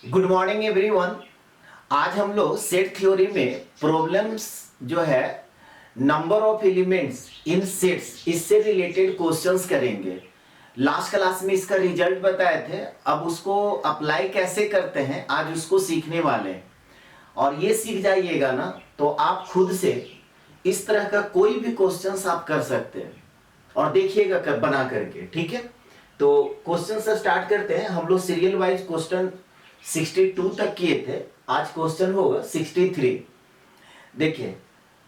Good morning everyone. आज हम लोग सेट थ्योरी में प्रॉब्लम्स जो है number of elements in sets इससे रिलेटेड क्वेश्चंस करेंगे। लास्ट क्लास में इसका रिजल्ट बताए थे, अब उसको अप्लाई कैसे करते हैं आज उसको सीखने वाले हैं। और ये सीख जाइएगा ना तो आप खुद से इस तरह का कोई भी क्वेश्चंस आप कर सकते हैं और देखिएगा बना करके, ठीक है। तो क्वेश्चन से स्टार्ट करते हैं। हम लोग सीरियल वाइज क्वेश्चन 62 तक किए थे, आज क्वेश्चन होगा 63। देखिए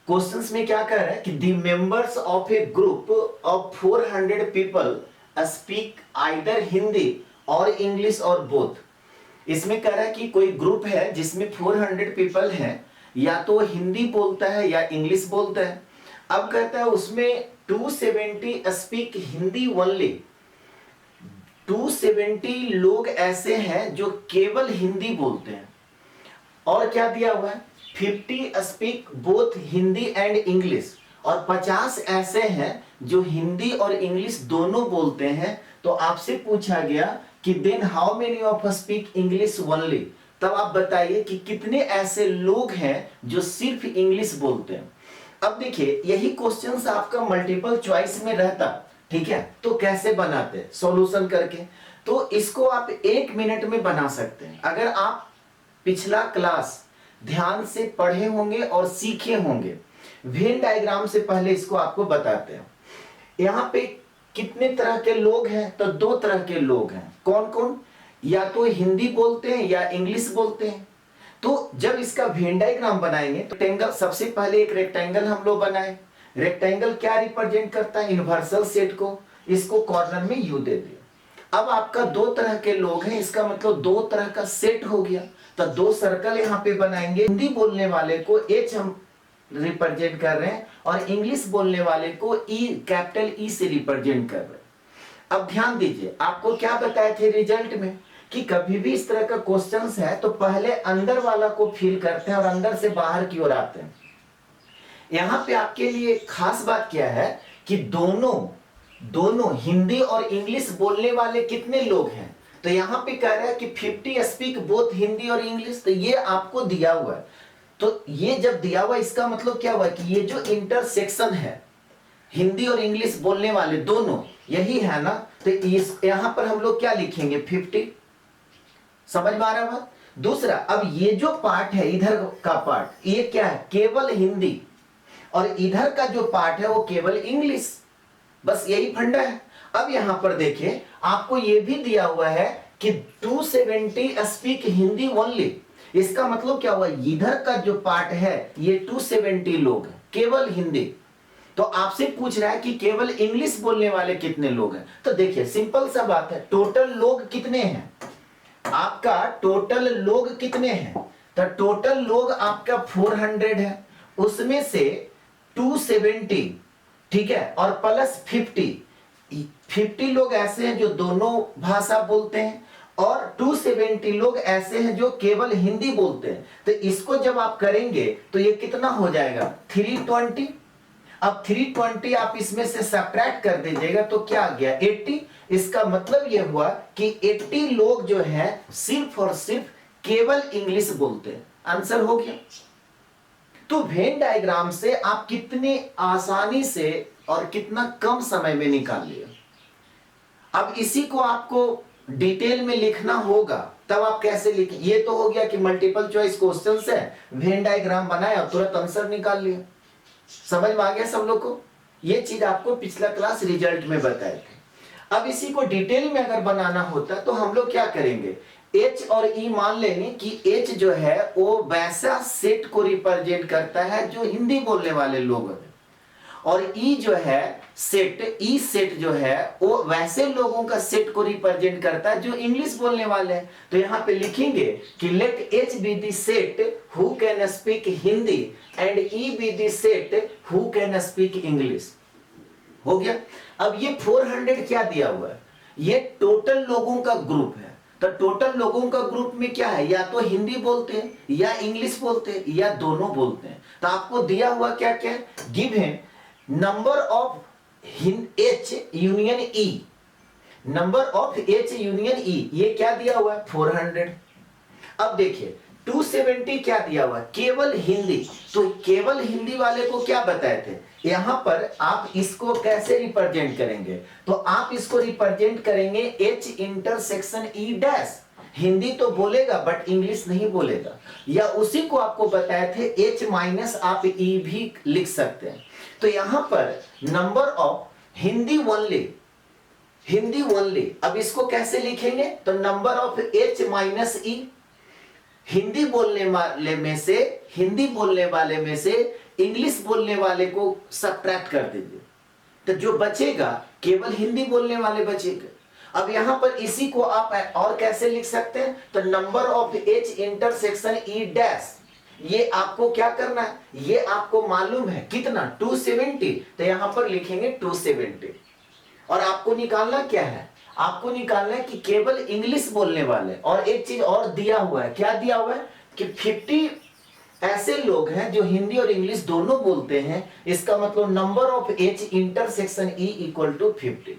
क्वेश्चंस में क्या कह रहा है कि the members of A group of 400 people speak either Hindi और इंग्लिश और बोथ। इसमें कह रहा है कि कोई ग्रुप है जिसमें 400 पीपल हैं, या तो हिंदी बोलता है या इंग्लिश बोलता है। अब कहता है उसमें 270 स्पीक हिंदी ओनली। 270 लोग ऐसे हैं जो केवल हिंदी बोलते हैं। और क्या दिया हुआ है, 50 speak both Hindi and English, और 50 ऐसे हैं जो हिंदी और इंग्लिश दोनों बोलते हैं। तो आपसे पूछा गया कि then how many of speak English only. तब आप बताइए कि कितने ऐसे लोग हैं जो सिर्फ इंग्लिश बोलते हैं। अब देखिए यही क्वेश्चंस आपका मल्टीपल चॉइस में रहता, ठीक है, तो कैसे बनाते हैं सॉल्यूशन करके। तो इसको आप 1 मिनट में बना सकते हैं। अगर आप पिछला क्लास ध्यान से पढ़े होंगे और सीखे होंगे। वेन डायग्राम से पहले इसको आपको बताते हैं। यहां पे कितने तरह के लोग हैं, तो 2 तरह के लोग हैं। कौन कौन, या तो हिंदी बोलते हैं या इंग्लिश बोलते हैं। तो जब इसका वेन डायग्राम बनाएंगे तो रेक्टेंगल, सबसे पहले एक रेक्टेंगल हम लोग बनाए। रेक्टेंगल क्या रिप्रेजेंट करता है, यूनिवर्सल सेट को। इसको कॉर्नर में यू दे दिया। अब आपका 2 तरह के लोग हैं, इसका मतलब 2 तरह का सेट हो गया। तो 2 सर्कल यहाँ पे बनाएंगे। हिंदी बोलने वाले को एच हम रिप्रेजेंट कर रहे हैं और इंग्लिश बोलने वाले को ई, कैपिटल ई से रिप्रेजेंट कर रहे हैं। अब ध्यान दीजिए, आपको क्या बताए थे रिजल्ट में कि कभी भी इस तरह का क्वेश्चंस है तो पहले अंदर वाला को फिल करते हैं और अंदर से बाहर की ओर आते हैं। यहां पे आपके लिए खास बात क्या है कि दोनों हिंदी और इंग्लिश बोलने वाले कितने लोग हैं। तो यहां पे कह रहा है कि 50 स्पीक बोथ हिंदी और इंग्लिश। तो ये आपको दिया हुआ है। तो ये जब दिया हुआ इसका मतलब क्या हुआ कि ये जो इंटरसेक्शन है हिंदी और इंग्लिश बोलने वाले दोनों, यही है ना। तो इस यहां पर हम लोग क्या लिखेंगे, 50। समझ में आ रहा है बात। दूसरा, अब ये जो पार्ट है इधर का पार्ट, ये क्या है, केवल हिंदी, और इधर का जो पार्ट है वो केवल इंग्लिश। बस यही फंडा है। अब यहां पर देखिए आपको ये भी दिया हुआ है कि 270 स्पीक हिंदी ओनली। इसका मतलब क्या हुआ, इधर का जो पार्ट है ये 270 लोग हैं केवल हिंदी। तो आपसे पूछ रहा है कि केवल इंग्लिश बोलने वाले कितने लोग हैं। तो देखिए सिंपल सा बात है, टोटल लोग कितने हैं, आपका टोटल लोग कितने हैं। तो टोटल लोग आपका 400 है, उसमें से 270, ठीक है, और प्लस 50 लोग ऐसे हैं जो दोनों भाषा बोलते हैं, और 270 लोग ऐसे हैं जो केवल हिंदी बोलते हैं। तो इसको जब आप करेंगे तो ये कितना हो जाएगा, 320। अब 320 आप इसमें से सब्ट्रैक्ट कर दीजिएगा तो क्या आ गया, 80। इसका मतलब यह हुआ कि 80 लोग जो हैं सिर्फ और सिर्फ केवल इंग्लिश बोलते हैं। आंसर हो गया। तो वेन डायग्राम से आप कितने आसानी से और कितना कम समय में निकाल लिया। अब इसी को आपको डिटेल में लिखना होगा, तब आप कैसे लिखें। ये तो हो गया कि मल्टीपल चॉइस क्वेश्चन है, वेन डायग्राम बनाया और तुरंत आंसर निकाल लिया। समझ में आ गया सब लोग को। ये चीज आपको पिछला क्लास रिजल्ट में बताए थे। अब इसी को डिटेल में अगर बनाना होता तो हम लोग क्या करेंगे, H और E मान लेंगे कि H जो है वो वैसा सेट को रिप्रेजेंट करता है जो हिंदी बोलने वाले लोग हैं, और E जो है सेट, E सेट जो है वो वैसे लोगों का सेट को रिप्रेजेंट करता है जो इंग्लिश बोलने वाले हैं। तो यहां पे लिखेंगे कि let H be the set who can speak Hindi and E be the set who can speak English. हो गया। अब ये 400 क्या दिया हुआ है, ये टोटल लोगों का ग्रुप है। तो टोटल लोगों का ग्रुप में क्या है, या तो हिंदी बोलते हैं या इंग्लिश बोलते हैं या दोनों बोलते हैं। तो आपको दिया हुआ क्या क्या, given number of H union E, number of H union E, ये क्या दिया हुआ है, 400। अब देखिए 270 क्या दिया हुआ, केवल हिंदी। तो केवल हिंदी वाले को क्या बताए थे, यहां पर आप इसको कैसे रिप्रेजेंट करेंगे, तो आप इसको रिप्रेजेंट करेंगे H intersection E dash. Hindi तो बोलेगा बट इंग्लिश नहीं बोलेगा, या उसी को आपको बताए थे H माइनस आप E भी लिख सकते हैं। तो यहां पर number of Hindi only, Hindi only, अब इसको कैसे लिखेंगे, तो number of H minus E, Hindi बोलने वाले में से, हिंदी बोलने वाले में से इंग्लिश बोलने वाले को सब्ट्रैक्ट कर दीजिए, तो जो बचेगा केवल हिंदी बोलने वाले बचेगा। अब यहां पर इसी को आप और कैसे लिख सकते हैं, तो number of H intersection E dash, ये आपको क्या करना है, ये आपको मालूम है कितना 270, तो यहां पर लिखेंगे 270। और आपको निकालना क्या है, आपको निकालना है कि केवल इंग्लिश बोलने वाले, और एक चीज और दिया हुआ है, क्या दिया हुआ है कि 50 ऐसे लोग हैं जो हिंदी और इंग्लिश दोनों बोलते हैं, इसका मतलब number of H intersection E equal to 50।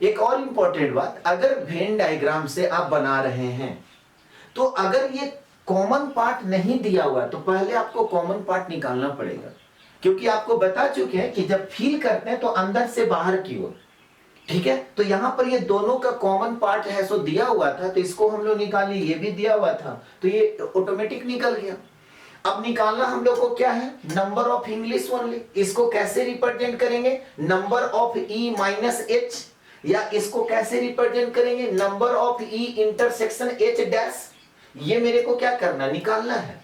एक और इंपॉर्टेंट बात, अगर वेन डायग्राम से आप बना रहे हैं तो अगर ये कॉमन पार्ट नहीं दिया हुआ तो पहले आपको कॉमन पार्ट निकालना पड़ेगा, क्योंकि आपको बता चुके हैं कि जब फील करते हैं तो अंदर से बाहर की ओर, ठीक है। तो यहां पर ये दोनों का कॉमन पार्ट है, सो दिया हुआ था तो इसको हम लोग निकाले, ये भी दिया हुआ था तो ये ऑटोमेटिक निकल गया। अब निकालना हम लोग को क्या है, नंबर ऑफ इंग्लिश ओनली, इसको कैसे रिप्रेजेंट करेंगे, number of E minus H, या इसको कैसे रिप्रेजेंट करेंगे, number of E intersection H dash. ये मेरे को क्या करना, निकालना है,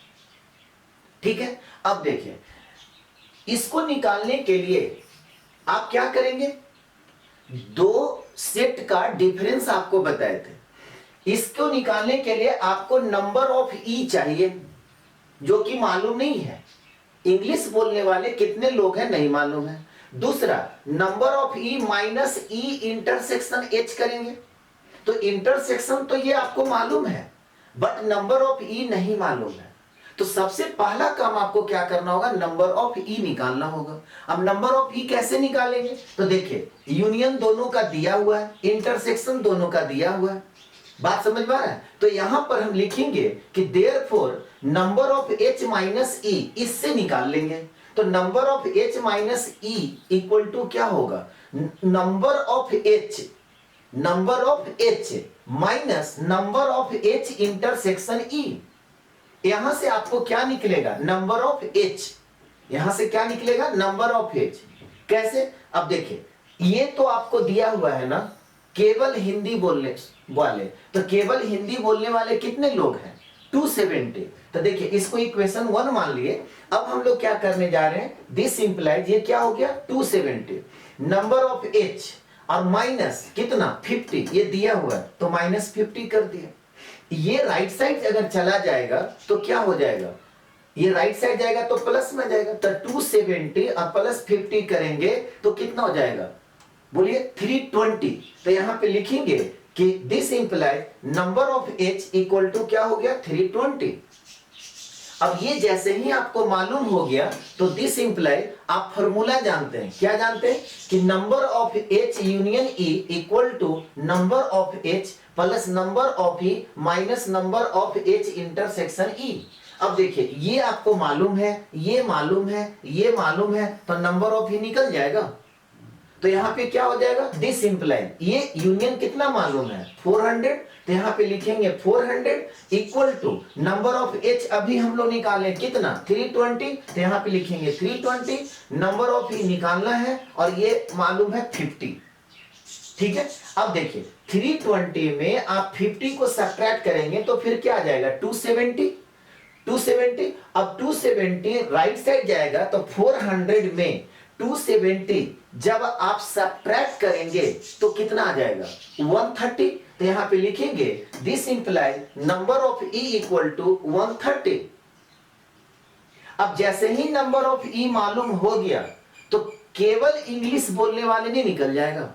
ठीक है। अब देखिए इसको निकालने के लिए आप क्या करेंगे, दो सेट का डिफरेंस आपको बताए थे, इसको निकालने के लिए आपको नंबर ऑफ E चाहिए जो कि मालूम नहीं है, इंग्लिश बोलने वाले कितने लोग हैं नहीं मालूम है। दूसरा number of E minus E intersection H करेंगे, तो इंटरसेक्शन तो ये आपको मालूम है बट नंबर ऑफ E नहीं मालूम है। तो सबसे पहला काम आपको क्या करना होगा, नंबर ऑफ E निकालना होगा। अब नंबर ऑफ E कैसे निकालेंगे, तो देखिए यूनियन दोनों का दिया हुआ है, इंटरसेक्शन दोनों का दिया हुआ है, बात समझ में आ रहा है। तो यहां पर हम लिखेंगे कि therefore number of H minus E, इससे निकाल लेंगे, तो number of H minus E equal to क्या होगा, number of H, number of H minus number of H intersection E। यहां से आपको क्या निकलेगा, नंबर ऑफ H, यहां से क्या निकलेगा, नंबर ऑफ H। कैसे, अब देखिए ये तो आपको दिया हुआ है ना केवल हिंदी बोलने वाले, तो केवल हिंदी बोलने वाले कितने लोग हैं, 270। तो देखिए इसको इक्वेशन 1 मान लिए। अब हम लोग क्या करने जा रहे हैं, दिस इंप्लाइज, ये क्या हो गया 270, नंबर ऑफ H और माइनस कितना 50, ये दिया हुआ है तो माइनस 50 कर दिया। ये राइट साइड अगर चला जाएगा तो क्या हो जाएगा, ये राइट साइड जाएगा तो प्लस में जाएगा, तो 270 और प्लस 50 करेंगे तो कितना हो जाएगा, बोलिए 320। तो यहां पे लिखेंगे कि this implies number of H equal to क्या हो गया 320। अब ये जैसे ही आपको मालूम हो गया तो दिस इंप्लाई, आप फॉर्मूला जानते हैं, क्या जानते हैं कि number of H union E equal to number of H plus number of E minus number of H intersection E। अब देखिए ये आपको मालूम है, ये मालूम है, ये मालूम है, तो नंबर ऑफ E निकल जाएगा। तो यहाँ पे क्या हो जाएगा, दिस इंप्लाई, ये यूनियन कितना मालूम है 400, तो यहाँ पे लिखेंगे 400 equal to number of H अभी हम लोग निकाले कितना 320, तो यहाँ पे लिखेंगे 320, नंबर ऑफ E निकालना है और ये मालूम है 50, ठीक है। अब देखिए 320 में आप 50 को सब्ट्रैक्ट करेंगे तो फिर क्या आ जाएगा 270, 270। अब 270 राइट साइड जाएगा तो 400 में 270 जब आप सब्ट्रैक्ट करेंगे तो कितना आ जाएगा 130, तो यहां पे लिखेंगे this implies number of E equal to 130। अब जैसे ही नंबर ऑफ E मालूम हो गया तो केवल इंग्लिश बोलने वाले नहीं निकल जाएगा,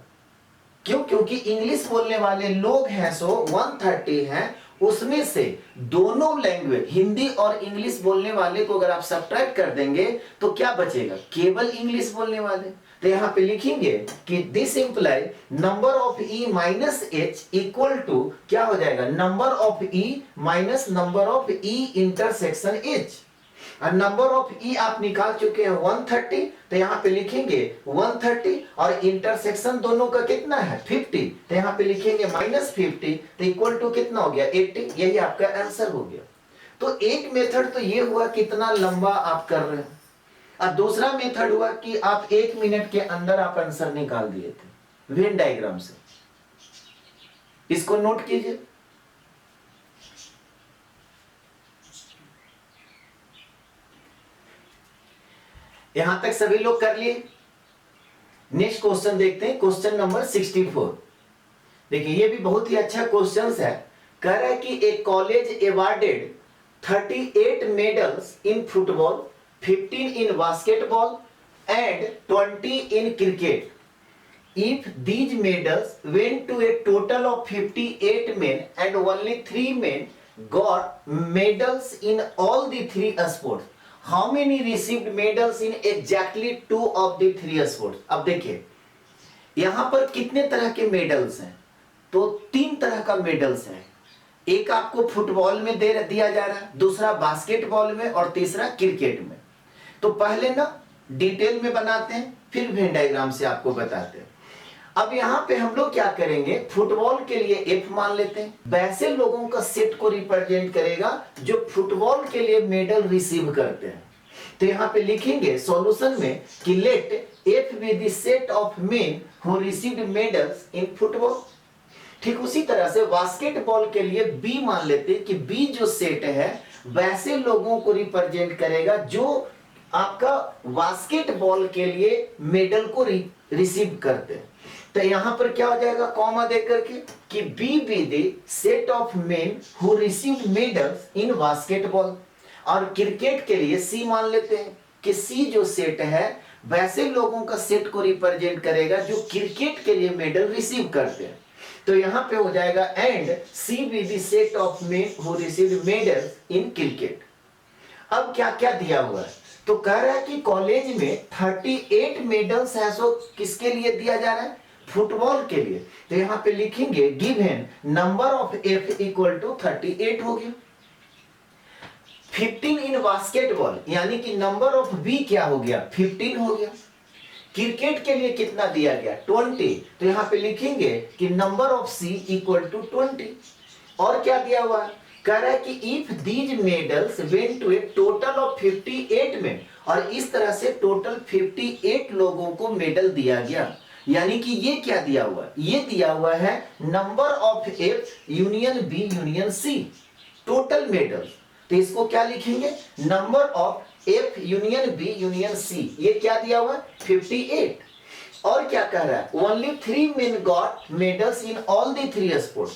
क्यों, क्योंकि इंग्लिश बोलने वाले लोग हैं सो 130 हैं, उसमें से दोनों लैंग्वेज हिंदी और इंग्लिश बोलने वाले को अगर आप सब्ट्रैक्ट कर देंगे तो क्या बचेगा, केवल इंग्लिश बोलने वाले। तो यहां पे लिखेंगे कि this implies number of E minus H equal to क्या हो जाएगा, number of E minus number of E intersection H. और नंबर ऑफ ई आप निकाल चुके हैं 130, तो यहां पे लिखेंगे 130 और इंटरसेक्शन दोनों का कितना है 50, तो यहां पे लिखेंगे -50, तो इक्वल टू कितना हो गया 80। यही आपका आंसर हो गया। तो एक मेथड तो ये हुआ कितना लंबा आप कर रहे हैं, और दूसरा मेथड हुआ कि आप 1 मिनट के अंदर आप आंसर निकाल दिए थे वेन डायग्राम से। इसको नोट कीजिए। यहां तक सभी लोग कर लिए। नेक्स्ट क्वेश्चन देखते हैं, क्वेश्चन नंबर 64। देखिए ये भी बहुत ही अच्छा क्वेश्चन है। कह रहा है कि एक college awarded 38 medals in football, 15 in basketball and 20 in cricket. If these medals went to a total of 58 men and only 3 men got medals in all the 3 sports, how many received medals in exactly 2 of the 3 sports? अब देखिए यहां पर कितने तरह के medals हैं, तो 3 तरह का मेडल्स है। एक आपको फुटबॉल में दिया जा रहा है, दूसरा बास्केटबॉल में और तीसरा क्रिकेट में। तो पहले ना डिटेल में बनाते हैं, फिर वेन डायग्राम से आपको बताते हैं। अब यहां पे हम लोग क्या करेंगे, फुटबॉल के लिए एफ मान लेते हैं। वैसे लोगों का सेट को रिप्रेजेंट करेगा जो फुटबॉल के लिए मेडल रिसीव करते हैं। तो यहां पे लिखेंगे सॉल्यूशन में कि let F be the set of men who received medals in football. ठीक उसी तरह से बास्केटबॉल के लिए बी मान लेते हैं कि बी जो सेट है वैसे लोगों को रिप्रेजेंट करेगा जो आपका बास्केटबॉल के लिए मेडल को रिसीव करते हैं। तो यहां पर क्या हो जाएगा, कॉमा दे करके कि B be the set of men who receive medals in basketball. और क्रिकेट के लिए सी मान लेते हैं कि सी जो सेट है वैसे लोगों का सेट को रिप्रेजेंट करेगा जो क्रिकेट के लिए मेडल रिसीव करते हैं। तो यहां पे हो जाएगा and C be the set of men who receive medals in cricket. अब क्या क्या दिया हुआ है, तो कह रहा है कि कॉलेज में 38 मेडल्स है, सो किसके लिए दिया जा रहा है, फुटबॉल के लिए। तो यहां पे लिखेंगे given number of F equal to 38 हो गया। 15 इन बास्केटबॉल यानी कि नंबर ऑफ बी क्या हो गया 15 हो गया। क्रिकेट के लिए कितना दिया गया 20, तो यहां पे लिखेंगे कि number of C equal to 20। और क्या दिया हुआ है, कह रहा है कि if these medals went to a total of 58 में, और इस तरह से टोटल 58 लोगों को मेडल दिया गया। यानी कि ये क्या दिया हुआ है, ये दिया हुआ है number of F union B union C, total medals. तो इसको क्या लिखेंगे, number of F union B union C, ये क्या दिया हुआ है 58। और क्या कह रहा है, only 3 men got medals in all the 3 sports।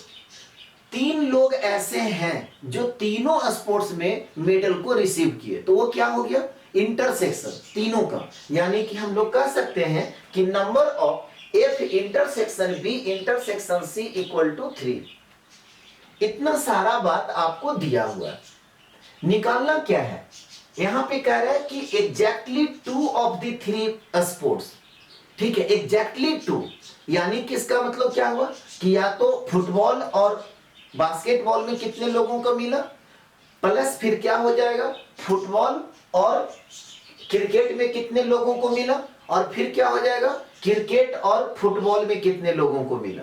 3 लोग ऐसे हैं जो तीनों स्पोर्ट्स में मेडल को रिसीव किए। तो वो क्या हो गया, इंटरसेक्शन तीनों का। यानी कि हम लोग कह सकते हैं कि number of F intersection B intersection C equal to 3। इतना सारा बात आपको दिया हुआ है, निकालना क्या है, यहां पे कह रहा है कि एग्जैक्टली 2 ऑफ द 3 स्पोर्ट्स। ठीक है, एग्जैक्टली 2 यानी कि इसका मतलब क्या हुआ कि या तो फुटबॉल और बास्केटबॉल में कितने लोगों को मिला, प्लस फिर क्या हो जाएगा फुटबॉल और क्रिकेट में कितने लोगों को मिला, और फिर क्या हो जाएगा क्रिकेट और फुटबॉल में कितने लोगों को मिला,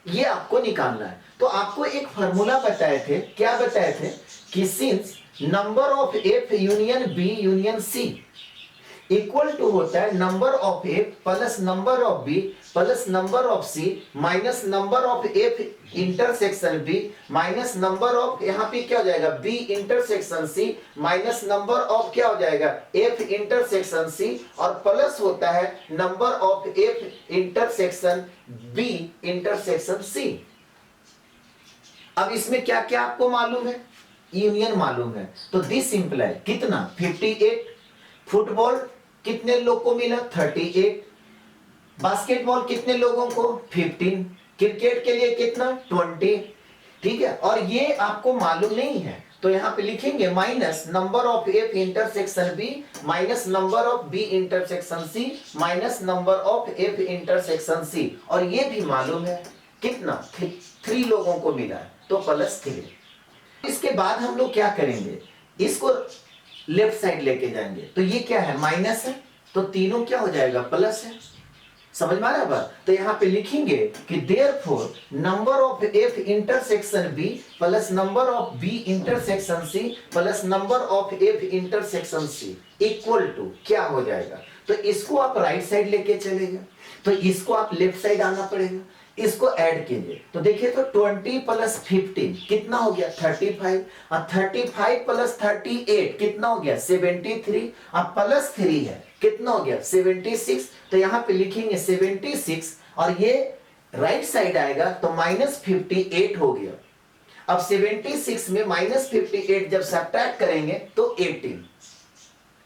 ये आपको निकालना है। तो आपको एक फॉर्मूला बताए थे, क्या बताए थे कि since number of F union B union C equal to होता है number of F plus number of B plus number of C minus number of F intersection B minus number of, यहां पे क्या हो जाएगा B intersection C minus number of क्या हो जाएगा एफ इंटरसेक्शन सी, और प्लस होता है number of F intersection B intersection C. अब इसमें क्या क्या आपको मालूम है, यूनियन मालूम है। तो दिस इंप्लाई कितना 58, फुटबॉल कितने लोग को मिला 38, बास्केटबॉल कितने लोगों को 15, क्रिकेट के लिए कितना 20, ठीक है, और ये आपको मालूम नहीं है तो यहाँ पे लिखेंगे minus number of F intersection B minus number of B intersection C minus number of F intersection C, और ये भी मालूम है कितना 3 लोगों को मिला है तो +3। इसके बाद हम लोग क्या करेंगे, इसको लेफ्ट साइड लेके जाएंगे तो ये क्या है माइनस है तो तीनों क्या हो जाएगा प्लस है। समझ में आ रहा है बात? तो यहाँ पे लिखेंगे कि therefore number of F intersection B plus number of B intersection C plus number of F intersection C equal to क्या हो जाएगा, तो इसको आप राइट साइड लेके चलेगा तो इसको आप लेफ्ट साइड आना पड़ेगा, इसको ऐड कीजिए तो देखिए तो 20 + 15 कितना हो गया 35, और 35 + 38 कितना हो गया 73, अब +3 है कितना हो गया 76, तो यहाँ पे लिखेंगे 76 और ये राइट साइड आएगा तो -58 हो गया। अब 76 में -58 जब सब्ट्रैक्ट करेंगे तो 18।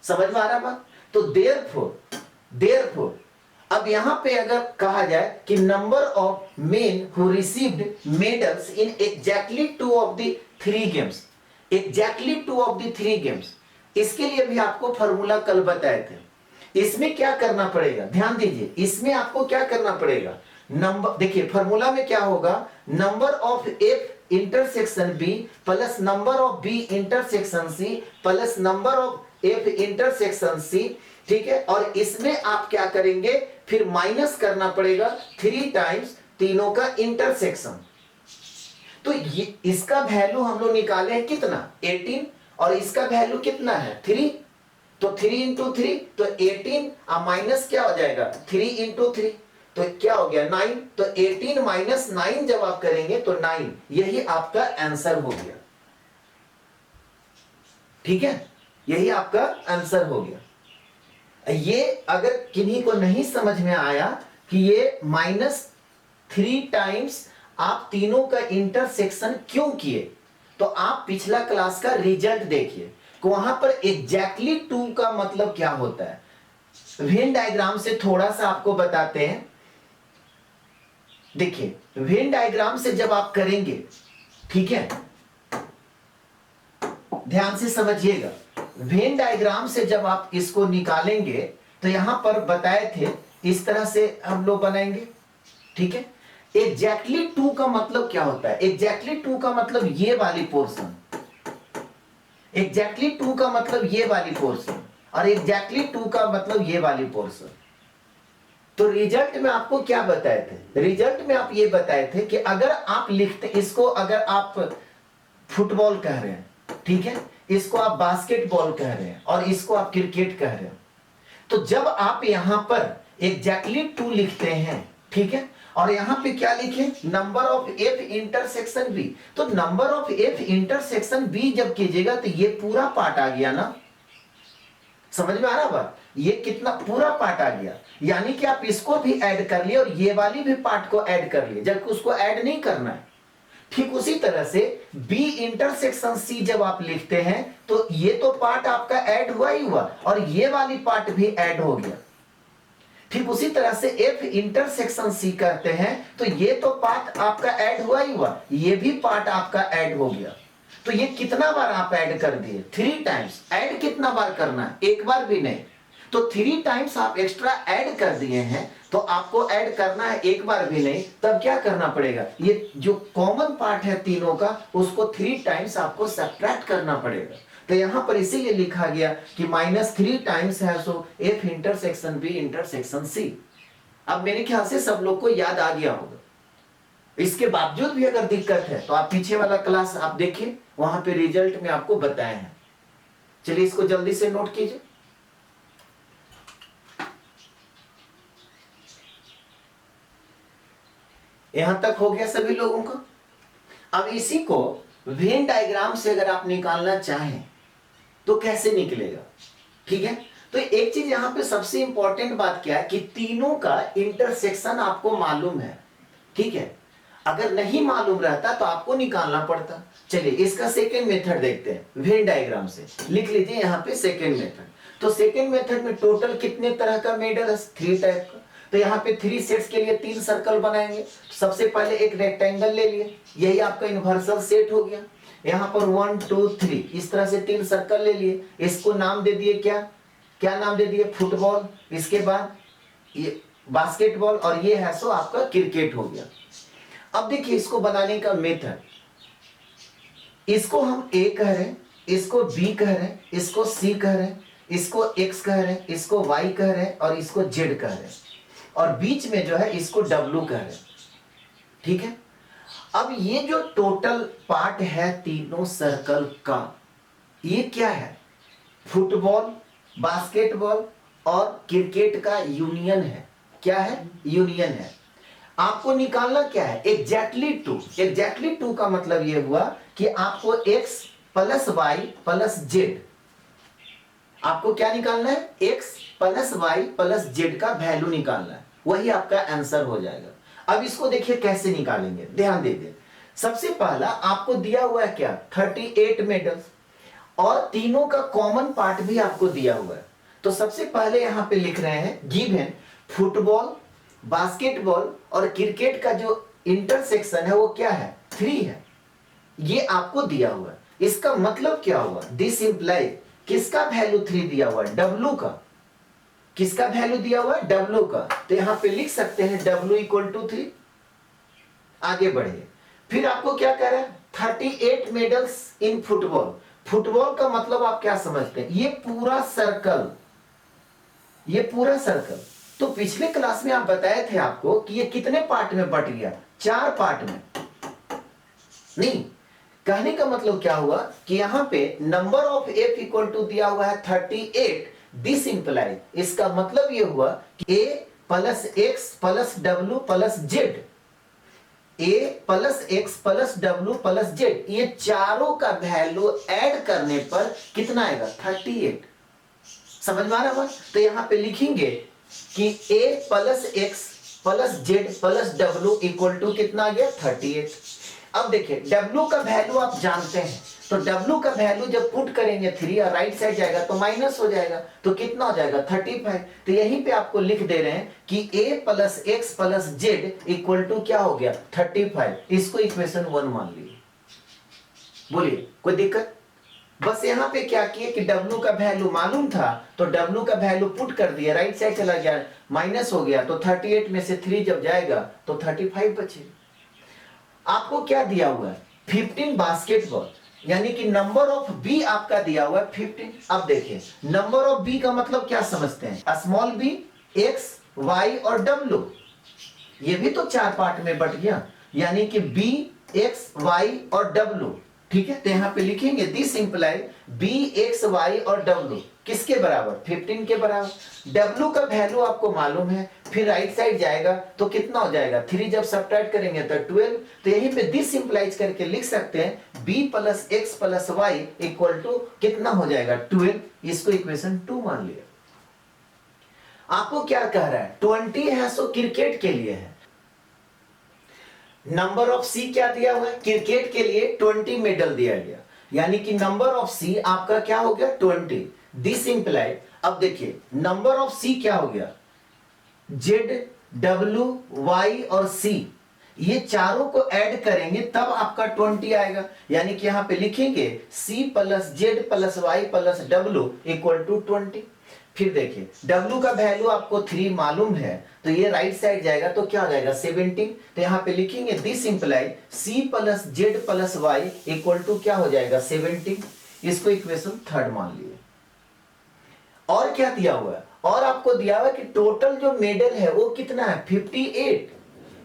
समझ में आ रहा बात? तो देयरफॉर अब यहां पे अगर कहा जाए कि number of men who received medals in exactly 2 of the 3 games, exactly 2 of the 3 games, इसके लिए भी आपको फॉर्मूला कल बताए थे। इसमें क्या करना पड़ेगा, ध्यान दीजिए, इसमें आपको क्या करना पड़ेगा, नंबर देखिए फॉर्मूला में क्या होगा, number of F intersection B plus number of B intersection C plus number of F intersection C, ठीक है, और इसमें आप क्या करेंगे फिर माइनस करना पड़ेगा 3 टाइम्स तीनों का इंटरसेक्शन। तो ये इसका वैल्यू हम लोग निकाले हैं कितना 18 और इसका वैल्यू कितना है 3, तो 3 × 3 तो 18 और माइनस क्या हो जाएगा 3 × 3 तो क्या हो गया 9, तो 18 - 9 जब आप करेंगे तो 9, यही आपका आंसर हो गया। ठीक है, यही आपका आंसर हो गया। ये अगर किन्हीं को नहीं समझ में आया कि ये -3 टाइम्स आप तीनों का इंटरसेक्शन क्यों किए, तो आप पिछला क्लास का रिजल्ट देखिए, वहां पर एग्जैक्टली 2 का मतलब क्या होता है। वेन डायग्राम से थोड़ा सा आपको बताते हैं। देखिए वेन डायग्राम से जब आप करेंगे, ठीक है, ध्यान से समझिएगा, वेन डायग्राम से जब आप इसको निकालेंगे तो यहां पर बताए थे इस तरह से हम लोग बनाएंगे। ठीक है, एग्जैक्टली 2 का मतलब क्या होता है, एग्जैक्टली 2 का मतलब ये वाली पोर्शन, एग्जैक्टली 2 का मतलब ये वाली पोर्शन, और एग्जैक्टली 2 का मतलब ये वाली पोर्शन। तो रिजल्ट में आपको क्या बताए थे, रिजल्ट में आप ये बताए थे कि अगर आप लिखते इसको, अगर आप फुटबॉल कह रहे हैं, ठीक है, इसको आप बास्केटबॉल कह रहे हैं और इसको आप क्रिकेट कह रहे हैं, तो जब आप यहां पर एग्जैक्टली 2 लिखते हैं, ठीक है, और यहां पे क्या लिखे number of F intersection B, तो number of F intersection B जब कीजिएगा तो ये पूरा पार्ट आ गया ना। समझ में आ रहा बात, ये कितना पूरा पार्ट आ गया, यानी कि आप इसको भी ऐड कर लिए और ये वाली भी पार्ट को ऐड कर लिए, जबकि उसको ऐड नहीं करना है। ठीक उसी तरह से बी इंटरसेक्शन सी जब आप लिखते हैं तो ये तो पार्ट आपका ऐड हुआ ही हुआ और ये वाली पार्ट भी ऐड हो गया। ठीक उसी तरह से एफ इंटरसेक्शन सी करते हैं तो ये तो पार्ट आपका ऐड हुआ ही हुआ, ये भी पार्ट आपका ऐड हो गया। तो ये कितना बार आप ऐड कर दिए 3 टाइम्स। ऐड कितना बार करना है, एक बार भी नहीं, तो 3 टाइम्स आप एक्स्ट्रा ऐड कर दिए हैं, तो आपको ऐड करना है एक बार भी नहीं। तब क्या करना पड़ेगा, ये जो कॉमन पार्ट है तीनों का उसको 3 टाइम्स आपको सब्ट्रैक्ट करना पड़ेगा। तो यहां पर इसीलिए लिखा गया कि -3 टाइम्स है so F intersection B intersection C. अब मेरे ख्याल से सब लोग को याद आ गया होगा। इसके बावजूद भी अगर दिक्कत है तो आप पीछे वाला क्लास आप देखिए, वहां पे रिजल्ट में आपको बताए हैं। चलिए इसको जल्दी से नोट कीजिए। यहां तक हो गया सभी लोगों को। अब इसी को वेन डायग्राम से अगर आप निकालना चाहें तो कैसे निकलेगा, ठीक है। तो एक चीज यहां पे सबसे इंपॉर्टेंट बात क्या है कि तीनों का इंटरसेक्शन आपको मालूम है, ठीक है। अगर नहीं मालूम रहता तो आपको निकालना पड़ता। चलिए इसका सेकेंड मेथड देखते हैं, वेन डायग्राम से लिख लीजिए यहाँ पे सेकेंड मेथड। तो सेकेंड मेथड में टोटल कितने तरह का मेडल है, 3 टाइप का। तो यहाँ पे 3 सेट्स के लिए 3 सर्कल बनाएंगे। सबसे पहले एक रेक्टेंगल ले लिए, यही आपका यूनिवर्सल सेट हो गया। यहाँ पर 1 2 3 इस तरह से 3 सर्कल ले लिए, इसको नाम दे दिए क्या क्या नाम दे दिए, फुटबॉल, इसके बाद ये बास्केटबॉल, और ये है सो आपका क्रिकेट हो गया। अब देखिए इसको बनाने का मेथड, इसको हम ए कह रहे हैं, इसको बी कह रहे हैं, इसको सी कह रहे हैं, इसको एक्स कह रहे हैं, इसको वाई कह रहे हैं और इसको जेड कह रहे हैं, और बीच में जो है इसको डब्लू कह रहे हैं। ठीक है, अब ये जो टोटल पार्ट है तीनों सर्कल का, ये क्या है, फुटबॉल, बास्केटबॉल और क्रिकेट का यूनियन है। क्या है, यूनियन है। आपको निकालना क्या है, एग्जैक्टली टू। एग्जैक्टली टू का मतलब ये हुआ कि आपको x plus Y plus Z, आपको क्या निकालना है, x plus Y plus Z का वैल्यू निकालना है, वही आपका आंसर हो जाएगा। अब इसको देखिए कैसे निकालेंगे, ध्यान दीजिए। सबसे पहला आपको दिया हुआ है क्या, 38 मेडल्स, और तीनों का कॉमन पार्ट भी आपको दिया हुआ है। तो सबसे पहले यहां पे लिख रहे हैं गिवन फुटबॉल, बास्केटबॉल और क्रिकेट का जो इंटरसेक्शन है वो क्या है, 3 है। ये आपको दिया हुआ है। इसका मतलब क्या हुआ, दिस इंप्लाई किसका वैल्यू 3 दिया हुआ है, डब्लू का। किसका वैल्यू दिया हुआ है, डब्लू का। तो यहां पे लिख सकते हैं डब्लू इक्वल टू 3। आगे बढ़िए, फिर आपको क्या कह रहा है, 38 मेडल्स इन फुटबॉल। फुटबॉल का मतलब आप क्या समझते हैं, ये पूरा सर्कल, ये पूरा सर्कल। तो पिछले क्लास में आप बताए थे आपको कि ये कितने पार्ट में बट गया, 4 पार्ट में। नहीं, कहने का मतलब क्या हुआ कि यहां पे number of F equal to दिया हुआ है 38। दिस इंप्लाई, इसका मतलब ये हुआ कि A plus X plus W plus Z, A plus X plus W plus Z, ये चारों का वैल्यू ऐड करने पर कितना आएगा, 38। समझ में आ रहा है? तो यहां पे लिखेंगे कि a plus X plus Z plus W equal to कितना आ गया, 38। अब देखिए w का वैल्यू आप जानते हैं, तो w का वैल्यू जब पुट करेंगे 3 और राइट साइड जाएगा तो माइनस हो जाएगा, तो कितना हो जाएगा, 35। तो यहीं पे आपको लिख दे रहे हैं कि a plus X plus Z equal to क्या हो गया, 35। इसको इक्वेशन 1 मान लीजिए। बोलिए कोई दिक्कत? बस यहाँ पे क्या किए कि W का वैल्यू मालूम था तो W का वैल्यू पुट कर दिया, राइट साइड चला गया, माइनस हो गया, तो 38 में से 3 जब जाएगा तो 35 बचे। आपको क्या दिया हुआ है, 15 बास्केटबॉल, यानी कि नंबर ऑफ बी आपका दिया हुआ है 15। अब देखिए नंबर ऑफ बी का मतलब क्या समझते हैं, स्मॉल बी, एक्स, वाई और डब्ल्यू। ये भी तो 4 पार्ट में बट गया, यानी कि बी, एक्स, वाई और डब्ल्यू। ठीक है, तो यहां पे लिखेंगे this implies B, X, Y और डब्ल्यू किसके बराबर, 15 के बराबर। डब्ल्यू का वैल्यू आपको मालूम है, फिर राइट साइड जाएगा तो कितना हो जाएगा, 3 जब सब्ट्रैक्ट करेंगे तो 12। तो यहीं पे दिस इंप्लाइज करके लिख सकते हैं B plus X plus Y equal to कितना हो जाएगा, 12। इसको इक्वेशन 2 मान लिया। आपको क्या कह रहा है, 20 है सो क्रिकेट के लिए है। नंबर ऑफ सी क्या दिया हुआ है, क्रिकेट के लिए 20 मेडल दिया गया, यानी कि नंबर ऑफ सी आपका क्या हो गया, 20। दिस इंप्लाई, अब देखिए नंबर ऑफ सी क्या हो गया, जेड, डब्ल्यू, वाई और सी, ये चारों को ऐड करेंगे तब आपका 20 आएगा, यानी कि यहां पे लिखेंगे C plus Z plus Y plus W equal to 20। फिर देखिए W का वैल्यू आपको 3 मालूम है, तो ये राइट साइड जाएगा तो क्या हो जाएगा, 17। तो यहां पे लिखेंगे this implies C plus Z plus Y equal to क्या हो जाएगा, 17। इसको इक्वेशन 3 मान लिए। और क्या दिया हुआ है, और आपको दिया हुआ है कि टोटल जो मेडल है वो कितना है, 58।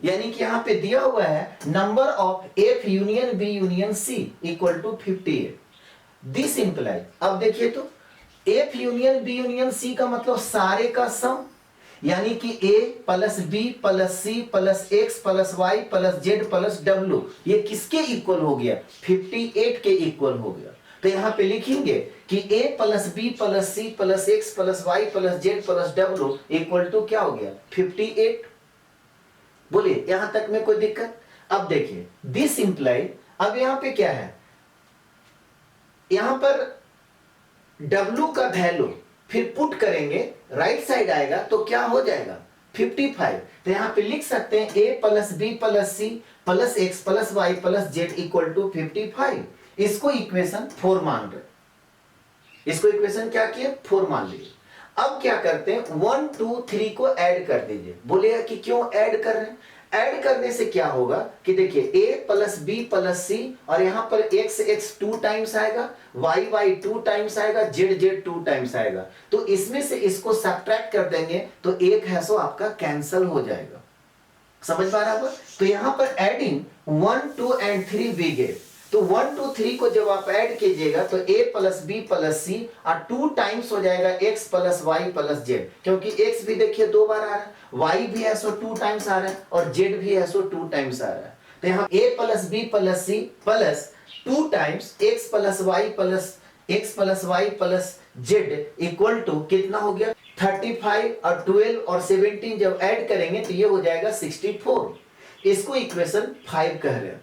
यानी कि यहां पे दिया हुआ है number of F union B union C equal to 58। This imply, अब देखिए तो F union B union C का मतलब सारे का सम, यानी कि A plus B plus C plus X plus Y plus Z plus W, ये किसके इक्वल हो गया, 58 के इक्वल हो गया। तो यहां पे लिखेंगे कि A plus B plus C plus X plus Y plus Z plus W equal to क्या हो गया, 58। बोलिए यहां तक में कोई दिक्कत? अब देखिए दिस इंप्लाई, अब यहां पे क्या है, यहां पर W का वैल्यू फिर पुट करेंगे, राइट साइड आएगा तो क्या हो जाएगा, 55। तो यहाँ पे लिख सकते हैं a plus B plus C plus X plus Y plus Z equal to 55। इसको इक्वेशन 4 मान रहे, इसको इक्वेशन क्या किए 4 मान लिए। अब क्या करते हैं 1 2 3 को ऐड कर दीजिए। बोलेगा कि क्यों ऐड कर रहे हैं, ऐड करने से क्या होगा कि देखिए a plus B plus C और यहां पर x x 2 टाइम्स आएगा, y y 2 टाइम्स आएगा, z z 2 टाइम्स आएगा। तो इसमें से इसको सब्ट्रैक्ट कर देंगे तो एक है सो आपका कैंसल हो जाएगा। समझ पा रहा है? तो यहां पर एडिंग 1 2 एंड 3 वी गेट। तो 1 2 3 को जब आप ऐड कीजिएगा तो a plus B plus C और 2 टाइम्स हो जाएगा x plus Y plus Z, क्योंकि x भी देखिए 2 बार आ रहा है, y भी है सो 2 टाइम्स आ रहा है और z भी है सो 2 टाइम्स आ रहा है। तो यहाँ a plus B plus C plus 2 times x plus Y plus Z equal to कितना हो गया 35 और 12 और 17 जब ऐड करेंगे तो ये हो जाएगा 64। इसको इक्वेशन 5 कह रहे हैं।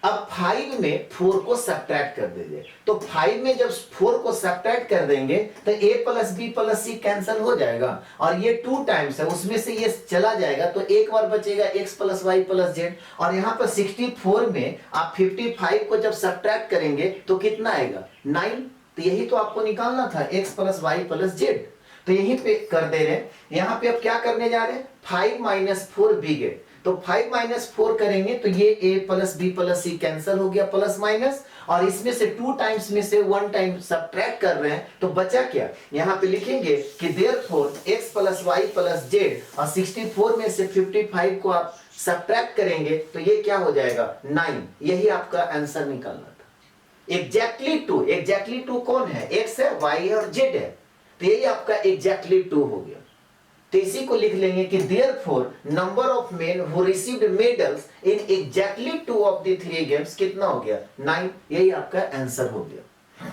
अब 5 में 4 को सब्ट्रैक्ट कर दीजिए। तो 5 में जब 4 को सब्ट्रैक्ट कर देंगे तो a plus B plus C cancel हो जाएगा और ये 2 टाइम्स है, उसमें से ये चला जाएगा तो एक बार बचेगा x plus Y plus Z. और यहाँ पर 64 में आप 55 को जब सब्ट्रैक्ट करेंगे तो कितना आएगा 9। तो यही तो आपको निकालना था x plus Y plus Z. तो यहीं पे कर दे रहे हैं। यहाँ पे अब क्या करने जा रहे हैं 5 माइनस 4 बी गेट। तो 5 माइनस 4 करेंगे तो ये a plus B plus C cancel हो गया प्लस माइनस, और इसमें से 2 टाइम्स में से 1 टाइम सब्ट्रैक्ट कर रहे हैं तो बचा क्या, यहाँ पे लिखेंगे कि therefore x plus Y plus Z और 64 में से 55 को आप सब्ट्रैक्ट करेंगे तो ये क्या हो जाएगा 9। यही आपका आंसर निकालना था। एग्जैक्टली 2 कौन है, x है, y है और z है। तो यही आपका एग्जैक्टली 2 हो गया। तो इसी को लिख लेंगे कि therefore number of men who received medals in exactly 2 of the 3 games कितना हो गया 9। यही आपका आंसर हो गया।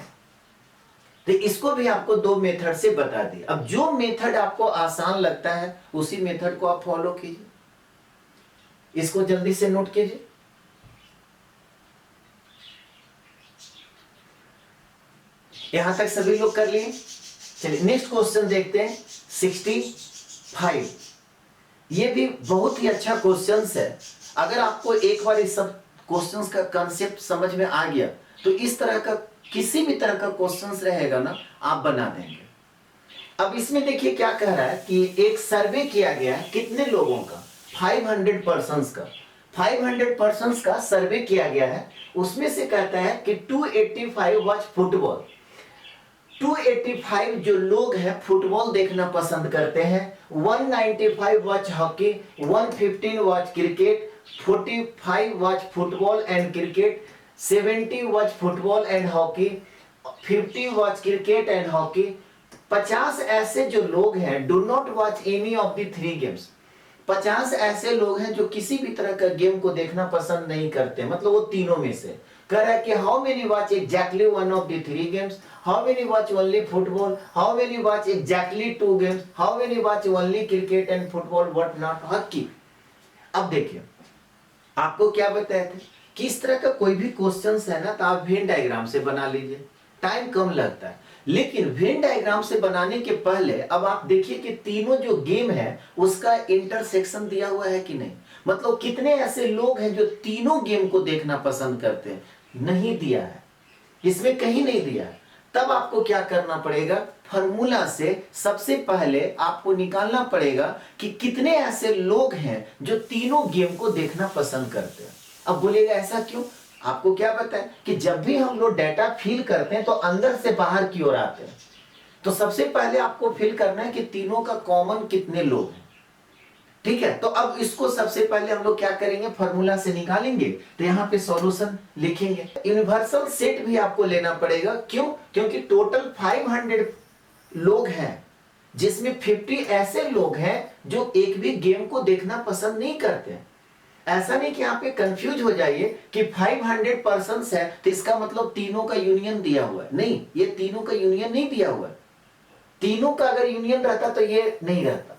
तो इसको भी आपको 2 मेथड से बता दिए। अब जो मेथड आपको आसान लगता है उसी मेथड को आप फॉलो कीजिए। इसको जल्दी से नोट कीजिए। यहां तक सभी लोग कर लिए। चलिए नेक्स्ट क्वेश्चन देखते हैं 65। ये भी बहुत ही अच्छा क्वेश्चंस है। अगर आपको एक बार इस सब क्वेश्चंस का कांसेप्ट समझ में आ गया तो इस तरह का किसी भी तरह का क्वेश्चंस रहेगा ना आप बना देंगे। अब इसमें देखिए क्या कह रहा है कि एक सर्वे किया गया है कितने लोगों का 500 पर्सन्स का 500 पर्सन्स का सर्वे किया गया है। उसमें से कहता है कि 285 वॉच फुटबॉल। 285 जो लोग हैं फुटबॉल देखना पसंद करते हैं। 195 watch hockey, 115 watch cricket, 45 watch football and cricket, 70 watch football and hockey, 50 watch cricket and hockey. 50 ऐसे जो लोग हैं do not watch any of the 3 games. 50 ऐसे लोग हैं जो किसी भी तरह का गेम को देखना पसंद नहीं करते, मतलब वो तीनों में से। कह रहा है कि how many watch exactly 1 of the 3 games, how many watch only football, how many watch exactly 2 games, how many watch only cricket and football what not hockey. अब देखिए आपको क्या बताए थे कि इस तरह का कोई भी क्वेश्चन है ना तो आप वेन डायग्राम से बना लीजिए, टाइम कम लगता है। लेकिन वेन डायग्राम से बनाने के पहले अब आप देखिए कि तीनों जो गेम है उसका इंटरसेक्शन दिया हुआ है कि नहीं, मतलब कितने ऐसे लोग हैं जो तीनों गेम को देखना पसंद करते हैं, नहीं दिया है, इसमें कहीं नहीं दिया है। तब आपको क्या करना पड़ेगा, फॉर्मूला से सबसे पहले आपको निकालना पड़ेगा कि कितने ऐसे लोग हैं जो तीनों गेम को देखना पसंद करते हैं। अब बोलेगा ऐसा क्यों, आपको क्या पता है कि जब भी हम लोग डाटा फिल करते हैं तो अंदर से बाहर की ओर आते हैं। तो सबसे पहले आपको फिल करना है कि तीनों का कॉमन कितने लोग हैं, ठीक है। तो अब इसको सबसे पहले हम लोग क्या करेंगे, फॉर्मूला से निकालेंगे। तो यहाँ पे सॉल्यूशन लिखेंगे। यूनिवर्सल सेट भी आपको लेना पड़ेगा, क्यों, क्योंकि टोटल 500 लोग हैं जिसमें 50 ऐसे लोग हैं जो एक भी गेम को देखना पसंद नहीं करते हैं। ऐसा नहीं कि यहाँ पे कंफ्यूज हो जाइए कि 500 पर्सन्स है तो इसका मतलब तीनों का यूनियन दिया हुआ है, नहीं, ये तीनों का यूनियन नहीं दिया हुआ है। तीनों का अगर यूनियन रहता तो ये नहीं रहता।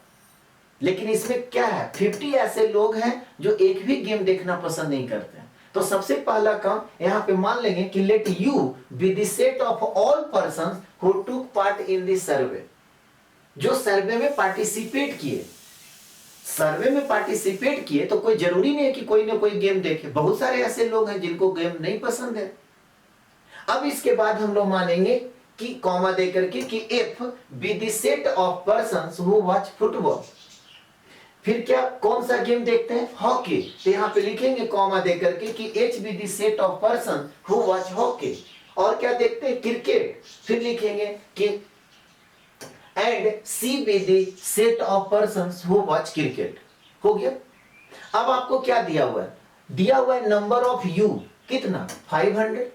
लेकिन इसमें क्या है, 50 ऐसे लोग हैं जो एक भी गेम देखना पसंद नहीं करते हैं। तो सबसे पहला काम यहाँ पे मान लेंगे कि let you B the set of all persons who took part in this survey, जो सर्वे में पार्टिसिपेट किए। सर्वे में पार्टिसिपेट किए तो कोई जरूरी नहीं है कि कोई ना कोई गेम देखे, बहुत सारे ऐसे लोग हैं जिनको गेम नहीं पसंद है। अब इसके बाद हम लोग मानेंगे कि कॉमा दे करके कि if B the set of persons who watch football, फिर क्या कौन सा गेम देखते हैं, हॉकी, तो यहाँ पे लिखेंगे कॉमा दे करके कि H be the set of person who watch hockey, और क्या देखते हैं, क्रिकेट, फिर लिखेंगे कि and C be the set of persons who watch cricket. हो गया। अब आपको क्या दिया हुआ है, दिया हुआ है नंबर ऑफ यू कितना 500,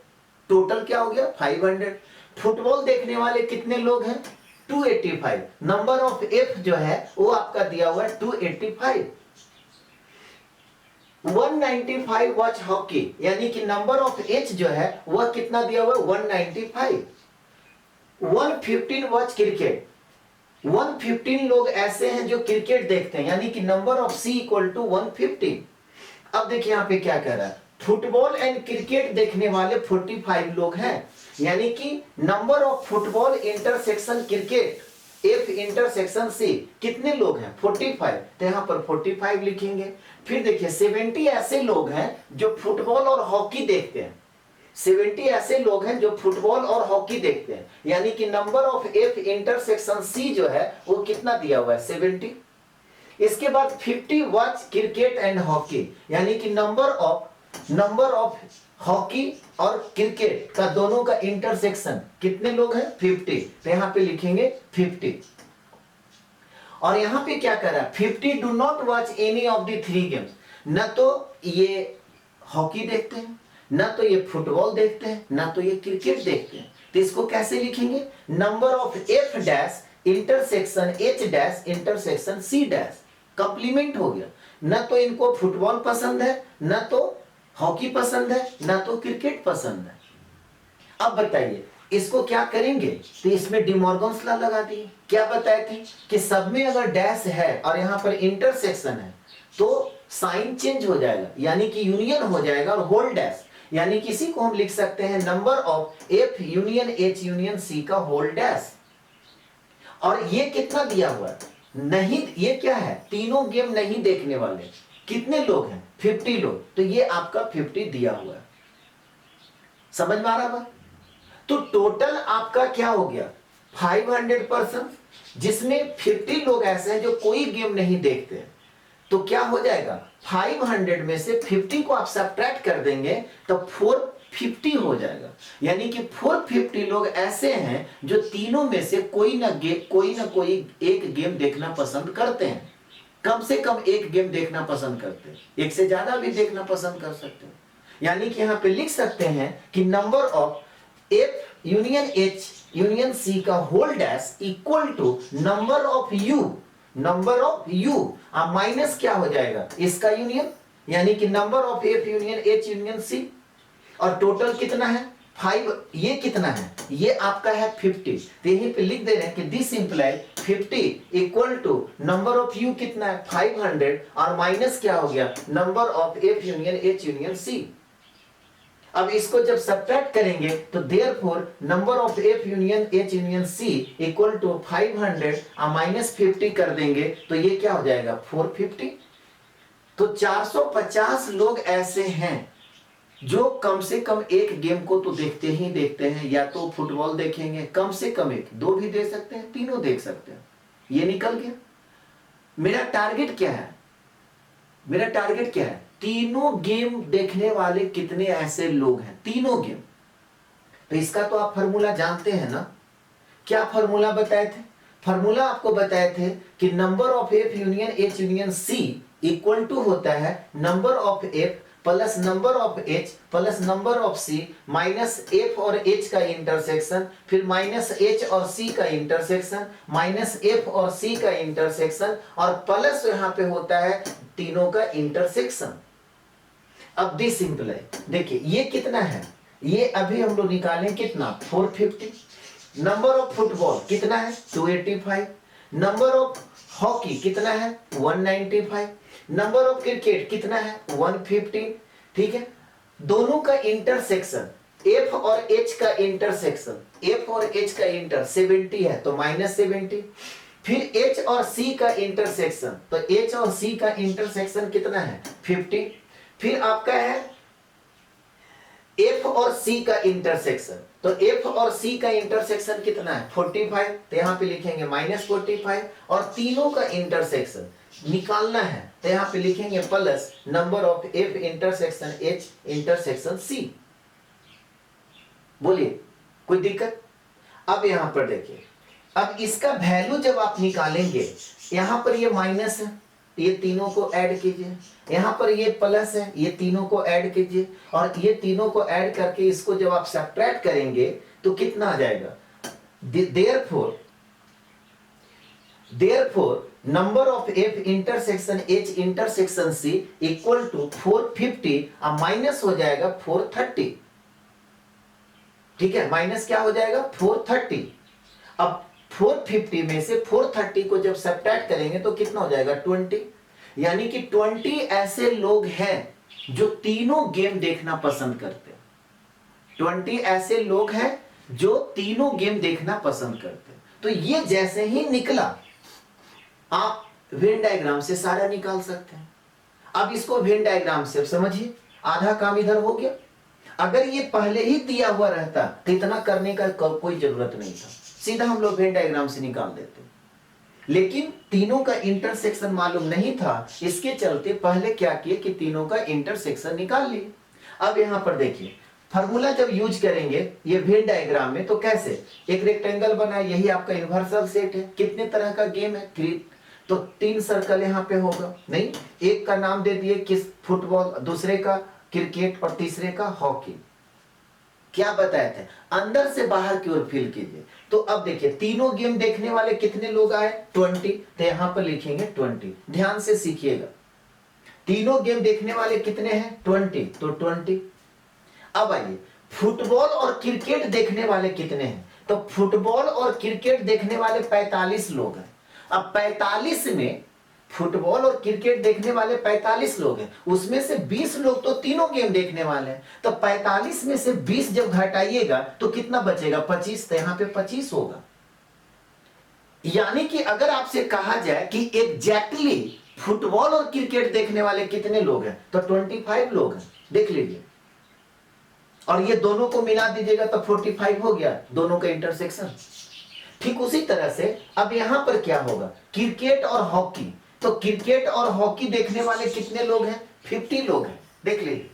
टोटल क्या हो गया 500। फुटबॉल देखने वाले कितने लोग हैं 285, नंबर ऑफ एफ जो है वो आपका दिया हुआ है 285। 195 वॉच हॉकी, यानी कि नंबर ऑफ एच जो है वह कितना दिया हुआ है 195। 115 वॉच क्रिकेट, 115 लोग ऐसे हैं जो क्रिकेट देखते हैं, यानी कि number of C equal to 115। अब देखिए यहां पे क्या कह रहा है, फुटबॉल एंड क्रिकेट देखने वाले 45 लोग हैं, यानी कि number of football intersection cricket F intersection C कितने लोग हैं 45, तो यहां पर 45 लिखेंगे। फिर देखिए 70 ऐसे लोग हैं जो फुटबॉल और हॉकी देखते हैं, 70 ऐसे लोग हैं जो फुटबॉल और हॉकी देखते हैं, यानी कि number of F intersection C जो है वो कितना दिया हुआ है 70। इसके बाद 50 वॉच क्रिकेट एंड हॉकी, यानी कि नंबर ऑफ हॉकी और क्रिकेट का दोनों का इंटरसेक्शन कितने लोग हैं 50, तो यहां पे लिखेंगे 50। और यहां पे क्या कर रहा है 50 do not watch any of the 3 games, न तो ये हॉकी देखते हैं, न तो ये फुटबॉल देखते हैं, न तो ये क्रिकेट देखते हैं, तो इसको कैसे लिखेंगे, number of F dash intersection H dash intersection C dash, complement हो गया। न तो इनको फुटबॉल पसंद है, न तो हॉकी पसंद है, न तो क्रिकेट पसंद है। अब बताइए इसको क्या करेंगे, तो इसमें डिमॉर्गन्स लॉ लगा दिए। क्या बताए थे कि सब में अगर डैश है और यहां पर इंटरसेक्शन है तो साइन चेंज हो जाएगा, यानी कि यूनियन हो जाएगा, और होल डैश, यानी किसी को हम लिख सकते हैं number of F union H union C का होल डैश। और ये कितना दिया हुआ है, नहीं, ये क्या है, तीनों गेम नहीं देखने वाले कितने लोग हैं 50 लोग, तो ये आपका 50 दिया हुआ है। समझ में आ रहा बात। तो टोटल आपका क्या हो गया 500%, जिसमें 50 लोग ऐसे हैं जो कोई गेम नहीं देखते, तो क्या हो जाएगा 500 में से 50 को आप सब्ट्रैक्ट कर देंगे तो 450 हो जाएगा, यानी कि 450 लोग ऐसे हैं जो तीनों में से कोई ना कोई एक गेम देखना पसंद करते हैं, कम से कम एक गेम देखना पसंद करते हैं, एक से ज्यादा भी देखना पसंद कर सकते हैं। यानी कि यहां पे लिख सकते हैं कि number of F union H union C का whole dash equal to number of U minus क्या हो जाएगा इसका यूनियन, यानी कि number of F union H union C, और टोटल कितना है 5, ये कितना है, ये आपका है 50, तो यहीं पे लिख दे रहे हैं कि this imply 50 equal to number of U कितना है 500 और माइनस क्या हो गया number of F union H union C. अब इसको जब सब्ट्रैक्ट करेंगे तो therefore number of F union H union C equal to 500 और माइनस 50 कर देंगे तो ये क्या हो जाएगा 450। तो 450 लोग ऐसे हैं जो कम से कम एक गेम को तो देखते ही देखते हैं, या तो फुटबॉल देखेंगे, कम से कम एक, दो भी देख सकते हैं, तीनों देख सकते हैं। ये निकल गया। मेरा टारगेट क्या है, मेरा टारगेट क्या है, तीनों गेम देखने वाले कितने ऐसे लोग हैं, तीनों गेम। तो इसका तो आप फॉर्मूला जानते हैं ना, क्या फॉर्मूला बताए थे, फॉर्मूला आपको बताए थे कि number of F union H union C equal to होता है number of F plus number of H plus number of C minus F और एच का इंटरसेक्शन, फिर माइनस एच और सी का इंटरसेक्शन, माइनस एफ और सी का intersection, और प्लस यहाँ पे होता है तीनों का इंटरसेक्शन। अब दिस सिंपलाई देखिए ये कितना है, ये अभी हम लोग निकालें कितना 450। नंबर ऑफ फुटबॉल कितना है 285, नंबर ऑफ हॉकी कितना है 195, नंबर ऑफ क्रिकेट कितना है 115। ठीक है, दोनों का इंटरसेक्शन एफ और एच का इंटरसेक्शन, एफ और एच का इंटर 70 है तो माइनस 70, फिर H और C का इंटरसेक्शन, तो H और C का इंटरसेक्शन कितना है 50। फिर आपका है F और C का इंटरसेक्शन, तो F और C का इंटरसेक्शन कितना है 45, तो यहां पे लिखेंगे -45। और तीनों का इंटरसेक्शन निकालना है, तो यहां पे लिखेंगे plus number of F intersection H intersection C। बोलिए कोई दिक्कत? अब यहां पर देखिए, अब इसका वैल्यू जब आप निकालेंगे, यहां पर ये माइनस है, ये तीनों को ऐड कीजिए, यहां पर ये प्लस है, ये तीनों को ऐड कीजिए, और ये तीनों को ऐड करके इसको जब आप सब्ट्रैक्ट करेंगे तो कितना आ जाएगा। Therefore number of F intersection H intersection C equal to 450, अब माइनस हो जाएगा 430। ठीक है, माइनस क्या हो जाएगा 430। अब 450 में से 430 को जब सब्ट्रैक्ट करेंगे तो कितना हो जाएगा 20। यानी कि 20 ऐसे लोग हैं जो तीनों गेम देखना पसंद करते हैं। 20 ऐसे लोग हैं जो तीनों गेम देखना पसंद करते हैं। तो ये जैसे ही निकला, आप वेन डायग्राम से सारा निकाल सकते हैं। अब इसको वेन डायग्राम से समझिए, आधा काम इधर हो गया। अगर ये पहले ही दिया हुआ रहता तो इतना करने का कोई जरूरत नहीं था, सीधा हम लोग वेन डायग्राम से निकाल देते। लेकिन तीनों का इंटरसेक्शन मालूम नहीं था, इसके चलते पहले क्या किए कि तीनों का इंटरसेक्शन निकाल लिए। अब यहां पर देखिए, फार्मूला जब यूज करेंगे ये वेन डायग्राम में, तो कैसे एक रेक्टेंगल बना, यही आपका यूनिवर्सल सेट है। कितने तरह का गेम है 3, तो 3 सर्कल यहां पे होगा। नहीं, एक का नाम दे दिए किस फुटबॉल, दूसरे का क्रिकेट और तीसरे का हॉकी। क्या बताए थे, अंदर से बाहर की ओर फिल कीजिए। तो अब देखिए तीनों गेम देखने वाले कितने लोग आए 20, तो यहां पर लिखेंगे 20। ध्यान से सीखिएगा, तीनों गेम देखने वाले कितने हैं 20, तो 20। अब आइए फुटबॉल और क्रिकेट देखने वाले कितने हैं, तो फुटबॉल और क्रिकेट देखने वाले 45 लोग हैं। अब 45 में फुटबॉल और क्रिकेट देखने वाले 45 लोग हैं, उसमें से 20 लोग तो तीनों गेम देखने वाले हैं। तो 45 में से 20 जब घटाइएगा तो कितना बचेगा 25, तो यहां पे 25 होगा। यानी कि अगर आपसे कहा जाए कि एग्जैक्टली फुटबॉल और क्रिकेट देखने वाले कितने लोग हैं, तो 25 लोग हैं। देख लीजिए, और ये दोनों को मिला दीजिएगा तो 45 हो गया, दोनों का इंटरसेक्शन। ठीक उसी तरह से अब यहां पर क्या होगा, क्रिकेट और हॉकी, तो क्रिकेट और हॉकी देखने वाले कितने लोग हैं 50 लोग हैं। देख लीजिए,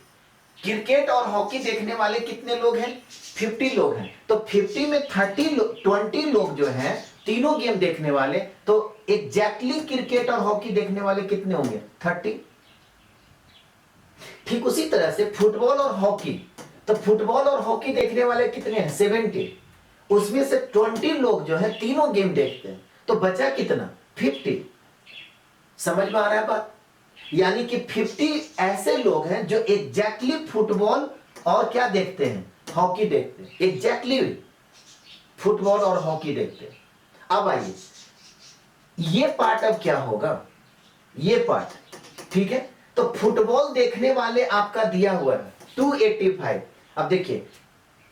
क्रिकेट और हॉकी देखने वाले कितने लोग हैं 50 लोग हैं। तो 50 में 20 लोग जो हैं तीनों गेम देखने वाले, तो एग्जैक्टली क्रिकेट और हॉकी देखने वाले कितने होंगे 30। ठीक उसी तरह से फुटबॉल और हॉकी, तो फुटबॉल और हॉकी देखने वाले कितने हैं 70, उसमें से 20 लोग जो है तीनों गेम देखते हैं, तो बचा कितना 50। समझ में आ रहा है बात? यानी कि 50 ऐसे लोग हैं जो एग्जैक्टली फुटबॉल और क्या देखते हैं, हॉकी देखते हैं, एग्जैक्टली फुटबॉल और हॉकी देखते हैं। अब आइए ये पार्ट अब क्या होगा, ये पार्ट, ठीक है। तो फुटबॉल देखने वाले आपका दिया हुआ है 285। अब देखिए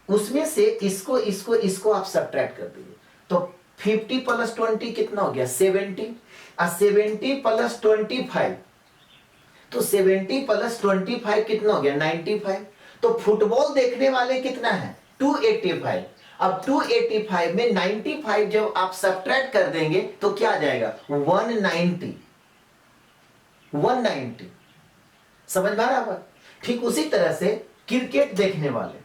उसमें से इसको आप सब्ट्रैक्ट कर दीजिए, तो 50 + 20 कितना हो गया 70, और 70 + 25, तो 70 + 25 कितना हो गया 95। तो फुटबॉल देखने वाले कितना है 285। अब 285 में 95 जब आप सब्ट्रैक्ट कर देंगे तो क्या आ जाएगा 190। समझ में आ रहा है? ठीक उसी तरह से क्रिकेट देखने वाले,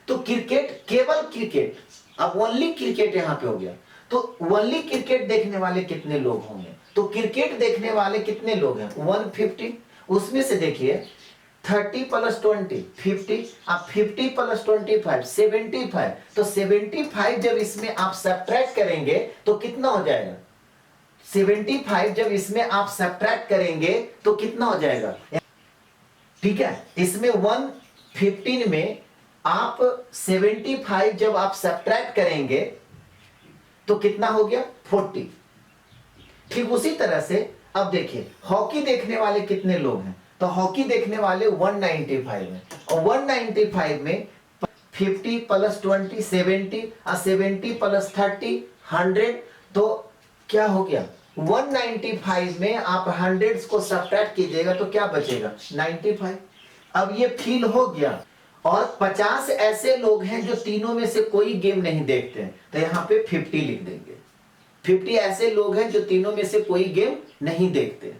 तो क्रिकेट केवल क्रिकेट, अब ओनली क्रिकेट यहां पे हो गया, तो ओनली क्रिकेट देखने वाले कितने लोग होंगे, तो क्रिकेट देखने वाले कितने लोग हैं 150। उसमें से देखिए 30 + 20 50, अब 50 + 25 75, तो 75 जब इसमें आप सब्ट्रैक्ट करेंगे तो कितना हो जाएगा 75 जब इसमें आप सब्ट्रैक्ट करेंगे तो कितना हो जाएगा, ठीक है। इसमें 115 में आप 75 जब आप सब्ट्रैक्ट करेंगे तो कितना हो गया 40। ठीक उसी तरह से अब देखिए हॉकी देखने वाले कितने लोग हैं, तो हॉकी देखने वाले 195 हैं, और 195 में 50 + 20 70, और 70 + 30 100, तो क्या हो गया, 195 में आप हंड्रेड्स को सब्ट्रैक्ट कीजिएगा तो क्या बचेगा, 95। अब ये फील हो गया। और 50 ऐसे लोग हैं जो तीनों में से कोई गेम नहीं देखते हैं, तो यहां पे 50 लिख देंगे। 50 ऐसे लोग हैं जो तीनों में से कोई गेम नहीं देखते।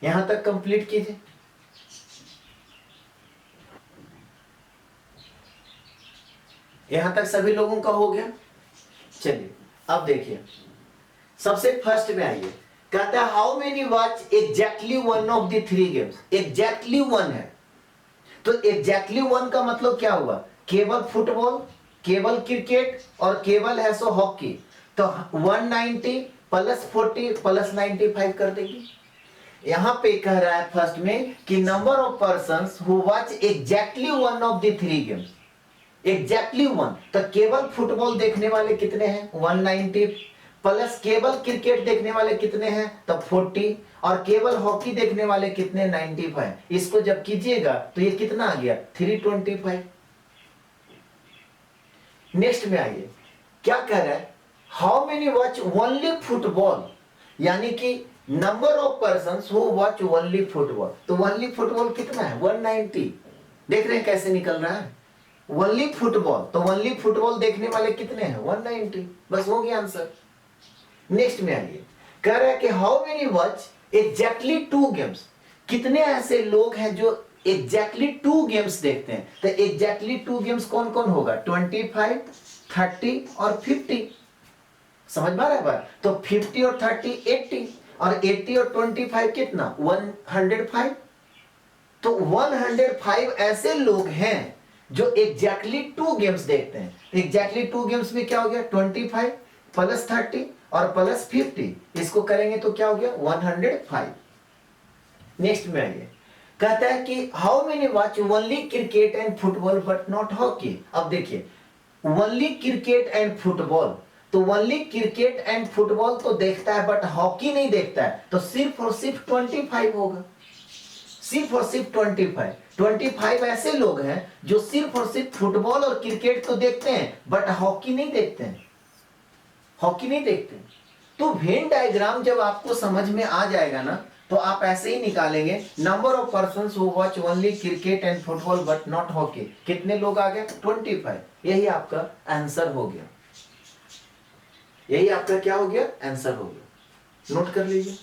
यहां तक कंप्लीट कीजिए। यहां तक सभी लोगों का हो गया। चलिए अब देखिए, सबसे फर्स्ट में आइए, कहता है how many watch exactly one of the three games. Exactly one है, तो एग्जैक्टली वन का मतलब क्या हुआ, केवल फुटबॉल, केवल क्रिकेट और केवल है सो हॉकी। तो 190 प्लस 40 प्लस 95 कर देंगे। यहां पे कह रहा है फर्स्ट में कि number of persons who watch exactly one of the three games. Exactly one, तो केवल फुटबॉल देखने वाले कितने हैं, 190 प्लस केवल क्रिकेट देखने वाले कितने हैं, तब 40 और केवल हॉकी देखने वाले कितने, 95। इसको जब कीजिएगा तो ये कितना आ गया, 325। नेक्स्ट में आइए, क्या कह रहा है, how many watch only football, यानी कि number of persons who watch only football. तो ओनली फुटबॉल कितना है, 190। देख रहे हैं कैसे निकल रहा है, ओनली फुटबॉल, तो ओनली फुटबॉल देखने वाले कितने हैं, 190। बस हो गया आंसर। नेक्स्ट में आइए, कह रहा है कि how many watch exactly to games. कितने ऐसे लोग हैं जो एग्जैक्टली टू गेम्स देखते हैं। तो एग्जैक्टली टू गेम्स कौन कौन होगा, 25, 30 और 50। समझ में आ रहा है बात। तो 50 और 30 80, और 80 और 25 कितना, 105। तो 105 ऐसे लोग हैं जो एग्जैक्टली टू गेम्स देखते हैं। एग्जैक्टली टू गेम्स में क्या हो गया, 25 प्लस 30 और प्लस 50, इसको करेंगे तो क्या हो गया, 105। नेक्स्ट में आइए, कहता है कि how many watch only cricket and football but not hockey. अब देखिए, ओनली क्रिकेट एंड फुटबॉल, तो ओनली क्रिकेट एंड फुटबॉल तो देखता है बट हॉकी नहीं देखता है, तो सिर्फ और सिर्फ 25 होगा। सिर्फ और सिर्फ 25 ऐसे लोग हैं जो सिर्फ और सिर्फ फुटबॉल और क्रिकेट तो देखते हैं बट हॉकी नहीं देखते हैं, हॉकी नहीं देखते। तो वेन डायग्राम जब आपको समझ में आ जाएगा ना, तो आप ऐसे ही निकालेंगे, number of persons who watch only cricket and football but not hockey. कितने लोग आ गए, 25। यही आपका आंसर हो गया। यही आपका क्या हो गया, आंसर हो गया। नोट कर लीजिए।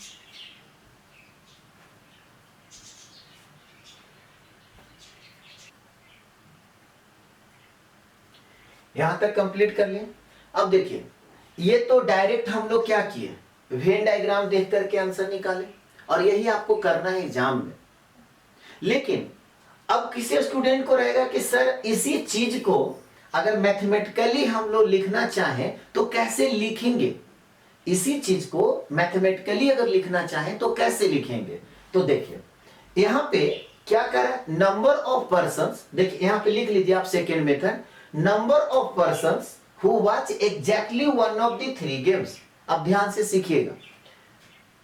यहां तक कंप्लीट कर लें। अब देखिए, ये तो डायरेक्ट हम लोग क्या किए, वेन डायग्राम देख करके आंसर निकाले, और यही आपको करना है एग्जाम में। लेकिन अब किसी स्टूडेंट को रहेगा कि सर इसी चीज को अगर मैथमेटिकली हम लोग लिखना चाहें तो कैसे लिखेंगे, इसी चीज को मैथमेटिकली अगर लिखना चाहें तो कैसे लिखेंगे। तो देखिए यहां पे क्या करा, नंबर ऑफ पर्संस, देखिए यहां पे लिख लीजिए आप second method, number of persons who watch exactly one of the three games. अब ध्यान से सीखिएगा,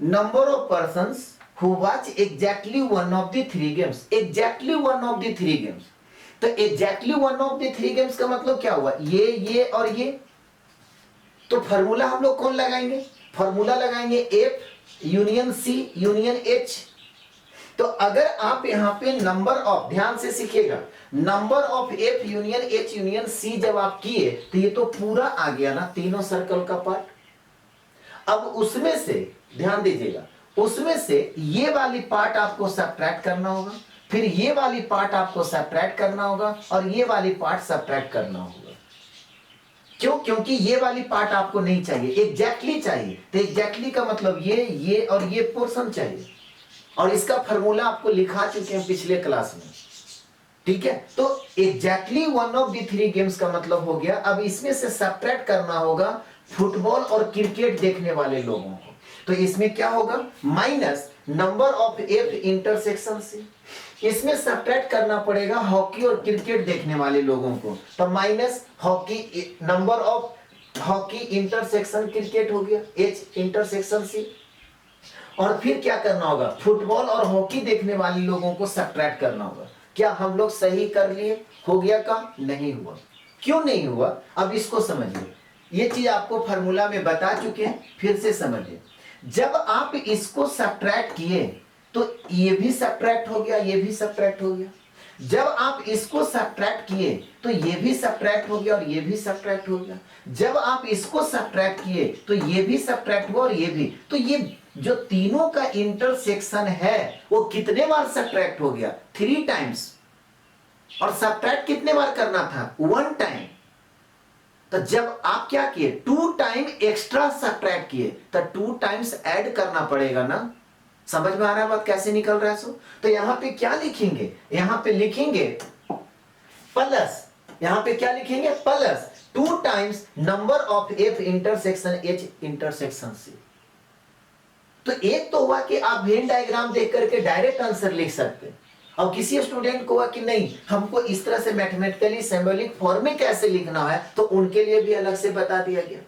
number of persons who watch exactly one of the three games. Exactly one of the three games, तो exactly one of the three games का मतलब क्या हुआ, ये और ये। तो फॉर्मूला हम लोग कौन लगाएंगे, फॉर्मूला लगाएंगे F union C union H. तो अगर आप यहां पे नंबर ऑफ, ध्यान से सीखिएगा, number of F union H union C जब आप किए तो ये तो पूरा आ गया ना, तीनों सर्कल का पार्ट। अब उसमें से ध्यान दीजिएगा, उसमें से ये वाली पार्ट आपको सब्ट्रैक्ट करना होगा, फिर ये वाली पार्ट आपको सब्ट्रैक्ट करना होगा, और ये वाली पार्ट सब्ट्रैक्ट करना होगा। क्यों, क्योंकि ये वाली पार्ट आपको नहीं चाहिए, एग्जैक्टली चाहिए। तो एग्जैक्टली का मतलब ये और ये पोर्शन चाहिए, और इसका फॉर्मूला आपको लिखा चुके हैं पिछले क्लास में, ठीक है। तो exactly one of the three games का मतलब हो गया। अब इसमें से सब्ट्रैक्ट करना होगा फुटबॉल और क्रिकेट देखने वाले लोगों को। तो इसमें क्या होगा, minus number of F intersection C, इसमें सब्ट्रैक्ट करना पड़ेगा हॉकी और क्रिकेट देखने वाले लोगों को। तो minus hockey, number of hockey intersection cricket हो गया, एच इंटरसेक्शन सी, और फिर क्या करना होगा, फुटबॉल और हॉकी देखने वाले लोगों को सब्ट्रैक्ट करना होगा। क्या हम लोग सही कर लिए, हो गया काम, नहीं हुआ। क्यों नहीं हुआ, अब इसको समझिए। ये चीज आपको फार्मूला में बता चुके हैं, फिर से समझिए। जब आप इसको सब्ट्रैक्ट किए तो ये भी सब्ट्रैक्ट हो गया, ये भी सब्ट्रैक्ट हो गया। जब आप इसको सब्ट्रैक्ट किए तो ये भी सब्ट्रैक्ट हो गया और ये भी सब्ट्रैक्ट हो गया। जब आप इसको सब्ट्रैक्ट किए तो ये भी सब्ट्रैक्ट हुआ और ये भी। तो ये जो तीनों का इंटरसेक्शन है वो कितने बार सब्ट्रैक्ट हो गया? 3 टाइम्स। और सब्ट्रैक्ट कितने बार करना था? 1 टाइम। तो जब आप क्या किए? 2 टाइम एक्स्ट्रा सब्ट्रैक्ट किए तो 2 टाइम्स ऐड करना पड़ेगा ना। समझ में आ रहा है बात कैसे निकल रहा है? सो तो यहां पे क्या लिखेंगे? यहां पे लिखेंगे प्लस, यहां पे क्या लिखेंगे? Plus 2 times number of F intersection H intersection C. तो एक तो हुआ कि आप वेन डायग्राम देख करके डायरेक्ट आंसर लिख सकते हैं, और किसी स्टूडेंट को हुआ कि नहीं हमको इस तरह से मैथमेटिकली सिंबॉलिक फॉर्म में कैसे लिखना है, तो उनके लिए भी अलग से बता दिया गया।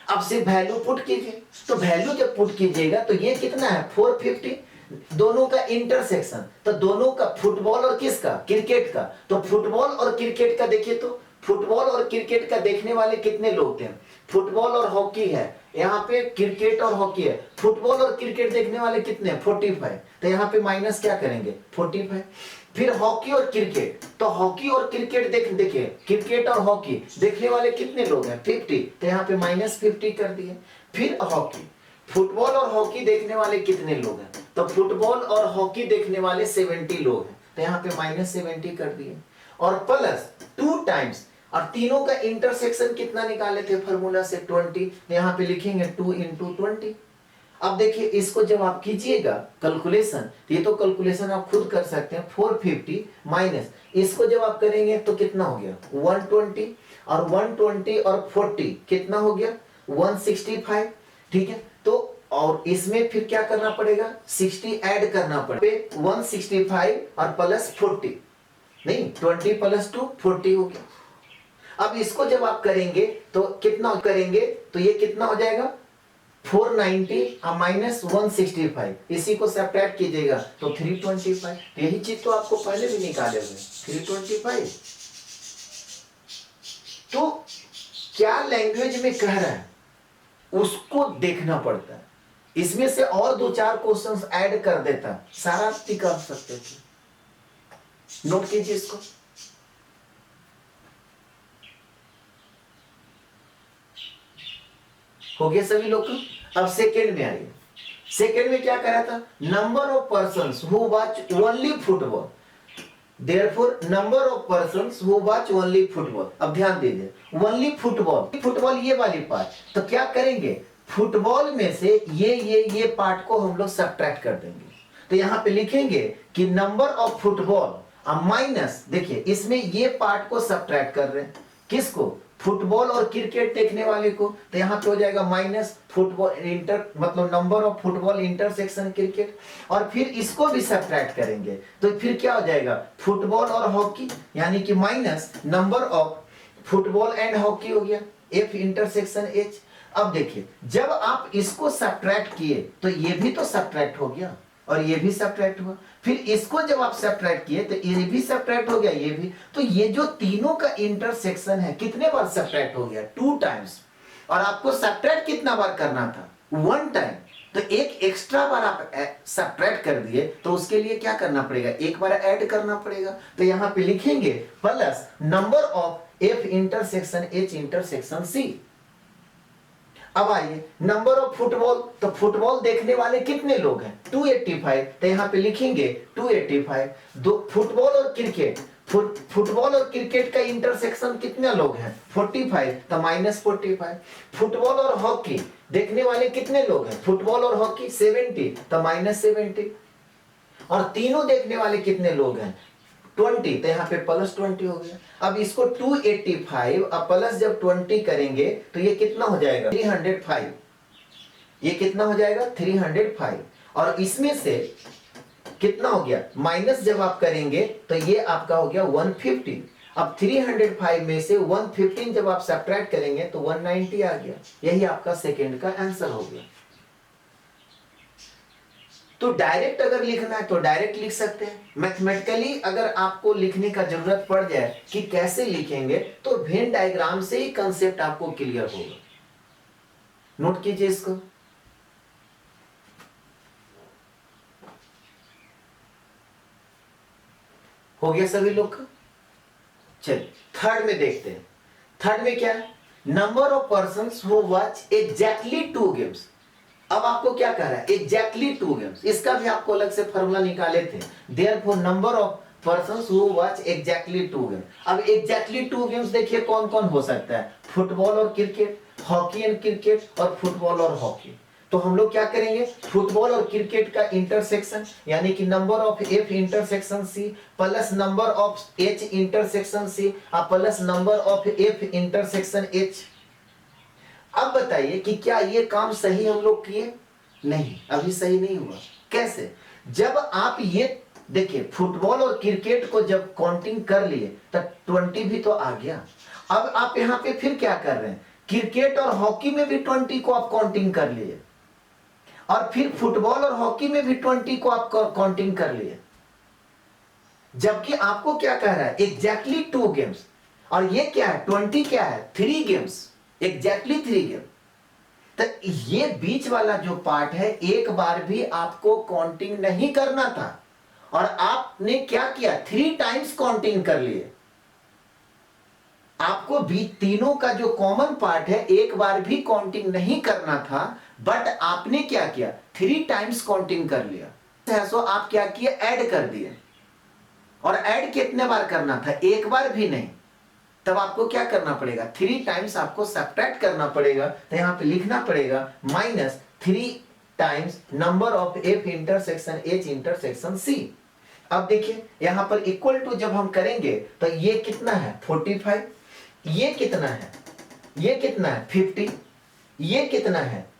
अब सिर्फ वैल्यू पुट कीजिए, तो वैल्यू जब पुट कीजिएगा तो ये कितना है? 450। दोनों का इंटरसेक्शन, तो दोनों का फुटबॉल और किसका? क्रिकेट का। तो फुटबॉल और क्रिकेट का देखिए, तो फुटबॉल और क्रिकेट का देखने वाले कितने लोग थे? फुटबॉल और हॉकी है, यहाँ पे क्रिकेट और हॉकी है। फुटबॉल और क्रिकेट देखने वाले कितने? 45। तो यहाँ पे माइनस क्या करेंगे? 45। फिर हॉकी और क्रिकेट, तो हॉकी और क्रिकेट देखिए, क्रिकेट और हॉकी देखने वाले कितने लोग हैं? 50। तो यहाँ पे -50 कर दिए। फिर हॉकी, फुटबॉल और हॉकी देखने वाले कितने लोग हैं? तो फुटबॉल और हॉकी देखने वाले 70 लोग हैं। तो यहाँ पे -70 कर दिए, और प्लस 2 टाइम्स, और तीनों का इंटरसेक्शन कितना निकाले थे फार्मूला से? 20। यहाँ पे लिखेंगे 2 × 20। अब देखिए इसको जब आप कीजिएगा कैलकुलेशन, ये तो कैलकुलेशन आप खुद कर सकते हैं। 450 माइनस इसको जब आप करेंगे तो कितना हो गया? 120, और 120 और 40 कितना हो गया? 165। ठीक है, तो और इसमें फिर क्या करना पड़ेगा? 60 ऐड करना पड़ेगा। 165 और प्लस 40, नहीं 20 + 2 40 हो गया। अब इसको जब आप करेंगे तो कितना करेंगे? तो ये कितना हो जाएगा? 490 माइनस 165, इसी को सब्ट्रैक्ट कीजिएगा तो 325। यही चीज तो आपको पहले भी निकाले हुए 325। तो क्या लैंग्वेज में कह रहा है उसको देखना पड़ता है। इसमें से और 2-4 क्वेश्चंस ऐड कर देता, सारा कर सकते थे। नोट कीजिए इसको। हो गया सभी लोग का? अब सेकेंड में आइए। सेकेंड में क्या करा था? Number of persons who watch only football, therefore number of persons who watch only football. अब ध्यान दीजिए, ओनली फुटबॉल, फुटबॉल ये वाली पार्ट, तो क्या करेंगे? फुटबॉल में से ये पार्ट को हम लोग सब्ट्रैक्ट कर देंगे। तो यहां पे लिखेंगे कि नंबर ऑफ फुटबॉल माइनस, देखिए इसमें ये पार्ट को सब्ट्रैक्ट कर रहे हैं, किसको? फुटबॉल और क्रिकेट देखने वाले को। तो यहाँ पे हो जाएगा माइनस फुटबॉल इंटर, मतलब number of football intersection cricket, और फिर इसको भी सब्ट्रैक्ट करेंगे तो फिर क्या हो जाएगा? फुटबॉल और हॉकी, यानी कि minus number of football and hockey हो गया, एफ इंटरसेक्शन एच। अब देखिए जब आप इसको सब्ट्रैक्ट किए तो ये भी तो सब्ट्रैक्ट हो गया और ये भी सब्ट्रैक्ट हुआ। फिर इसको जब आप सब्ट्रैक्ट किए तो ये भी सब्ट्रैक्ट हो गया, ये भी। तो ये जो तीनों का इंटरसेक्शन है कितने बार सब्ट्रैक्ट हो गया? 2 टाइम्स। और आपको सब्ट्रैक्ट कितना बार करना था? 1 टाइम। तो एक एक्स्ट्रा बार आप सब्ट्रैक्ट कर दिए तो उसके लिए क्या करना पड़ेगा? एक बार ऐड करना पड़ेगा। तो यहां पे लिखेंगे plus number of F intersection H intersection C. अब आइए नंबर ऑफ फुटबॉल, तो फुटबॉल देखने वाले कितने लोग हैं? 285। तो यहां पे लिखेंगे 285। दो फुटबॉल और क्रिकेट, फुटबॉल और क्रिकेट का इंटरसेक्शन कितने लोग हैं? 45। तो -45। फुटबॉल और हॉकी देखने वाले कितने लोग हैं? फुटबॉल और हॉकी 70। तो -70। और तीनों देखने वाले कितने लोग हैं? 20। तो यहाँ पे +20 हो गया। अब इसको 285 अब प्लस जब 20 करेंगे तो ये कितना हो जाएगा? 305। ये कितना हो जाएगा? 305। और इसमें से कितना हो गया? माइनस जब आप करेंगे तो ये आपका हो गया 150। अब 305 में से 115 जब आप सब्ट्रैक्ट करेंगे तो 190 आ गया। यही आपका सेकेंड का आंसर हो गया। तो डायरेक्ट अगर लिखना है तो डायरेक्ट लिख सकते हैं, मैथमेटिकली अगर आपको लिखने का जरूरत पड़ जाए कि कैसे लिखेंगे तो वेन डायग्राम से ही कंसेप्ट आपको क्लियर होगा। नोट कीजिए इसको। हो गया सभी लोग का? चलिए थर्ड में देखते हैं। थर्ड में क्या है? Number of persons who watch exactly 2 games. अब आपको क्या कह रहा है? Exactly 2 games. इसका भी आपको अलग से फॉर्मूला निकाले थे। Therefore number of persons who watch exactly 2 games. अब एग्जैक्टली 2 गेम्स देखिए कौन कौन हो सकता है? फुटबॉल और क्रिकेट, हॉकी एंड क्रिकेट, और फुटबॉल और हॉकी। तो हम लोग क्या करेंगे? फुटबॉल और क्रिकेट का इंटरसेक्शन यानी कि number of F intersection C plus number of H intersection C plus number of F intersection H. अब बताइए कि क्या ये काम सही हम लोग किए? नहीं, अभी सही नहीं हुआ। कैसे? जब आप ये देखिए फुटबॉल और क्रिकेट को जब काउंटिंग कर लिए तब 20 भी तो आ गया। अब आप यहां पे फिर क्या कर रहे हैं? क्रिकेट और हॉकी में भी 20 को आप काउंटिंग कर लिए, और फिर फुटबॉल और हॉकी में भी 20 को आप काउंटिंग कर लिए। जबकि आपको क्या कह रहा है? Exactly 2 games. और ये क्या है? 20 क्या है? 3 गेम्स, एग्जैक्टली 3 गेम। तो ये बीच वाला जो पार्ट है एक बार भी आपको काउंटिंग नहीं करना था, और आपने क्या किया? 3 टाइम्स काउंटिंग कर लिए। आपको भी तीनों का जो कॉमन पार्ट है एक बार भी काउंटिंग नहीं करना था, बट आपने क्या किया? 3 टाइम्स काउंटिंग कर लिया। सो आप क्या किए? ऐड कर दिए। और ऐड कितने बार करना था? एक बार भी नहीं। तब आपको क्या करना पड़ेगा? 3 टाइम्स आपको सब्ट्रैक्ट करना पड़ेगा। तो यहां पे लिखना पड़ेगा -3 times number of F intersection H intersection C. अब देखिए यहां पर इक्वल टू जब हम करेंगे तो ये कितना है? 45। ये कितना है? ये कितना है? 50। ये कितना है?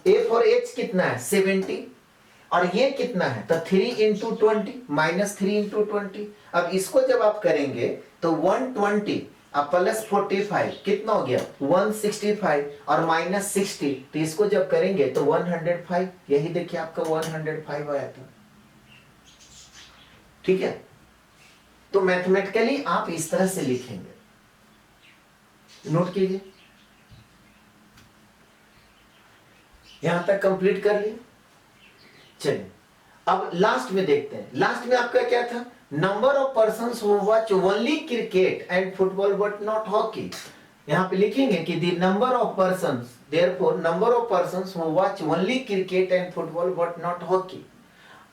एफ और एच कितना है? 70। और ये कितना है? तो 3 इंटू 20 -3 इंटू 20। अब इसको जब आप करेंगे तो 120 अब प्लस 45 कितना हो गया? 165 और -60, तो इसको जब करेंगे तो 105। यही देखिए आपका 105 आया था। ठीक है, तो मैथमेटिकली आप इस तरह से लिखेंगे। नोट कीजिए। यहां तक कंप्लीट कर लिए। चलिए अब लास्ट में देखते हैं। लास्ट में आपका क्या था? Number of persons who watch only cricket and football but not hockey. यहां पे लिखेंगे कि the number of persons, therefore number of persons who watch only cricket and football but not hockey.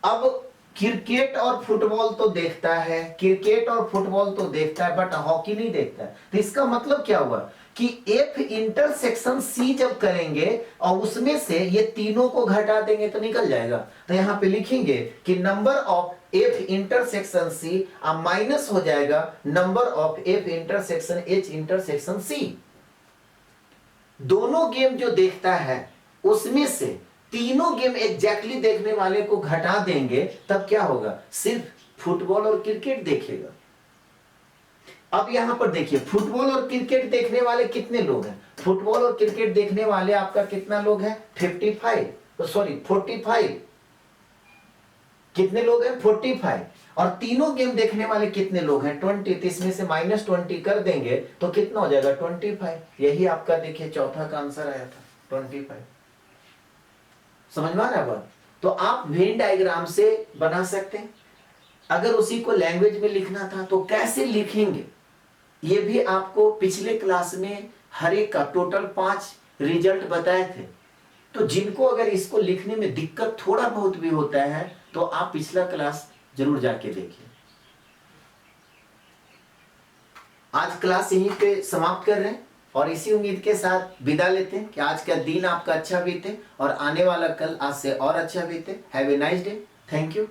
अब क्रिकेट और फुटबॉल तो देखता है, cricket और फुटबॉल तो देखता है, बट हॉकी नहीं देखता है। तो इसका मतलब क्या हुआ कि एफ इंटरसेक्शन सी जब करेंगे और उसमें से ये तीनों को घटा देंगे तो निकल जाएगा। तो यहां पे लिखेंगे कि number of F intersection C minus हो जाएगा number of F intersection H intersection C. दोनों गेम जो देखता है उसमें से तीनों गेम एग्जैक्टली देखने वाले को घटा देंगे, तब क्या होगा? सिर्फ फुटबॉल और क्रिकेट देखेगा। अब यहां पर देखिए फुटबॉल और क्रिकेट देखने वाले कितने लोग हैं? फुटबॉल और क्रिकेट देखने वाले आपका कितना लोग हैं? 45। कितने लोग हैं? 45। और तीनों गेम देखने वाले कितने लोग हैं? 20। तो इसमें से -20 कर देंगे तो कितना हो जाएगा? 25। यही आपका देखिए चौथा का आंसर आया था, 25। समझ में आ रहा है बात? तो आप वेन डायग्राम से बना सकते हैं। अगर उसी को लैंग्वेज में लिखना था तो कैसे लिखेंगे, ये भी आपको पिछले क्लास में हर एक का टोटल 5 रिजल्ट बताए थे। तो जिनको अगर इसको लिखने में दिक्कत थोड़ा बहुत भी होता है तो आप पिछला क्लास जरूर जाके देखिए। आज क्लास यहीं पे समाप्त कर रहे हैं और इसी उम्मीद के साथ विदा लेते हैं कि आज का दिन आपका अच्छा बीते और आने वाला कल आज से और अच्छा बीते। Have a nice day. Thank you.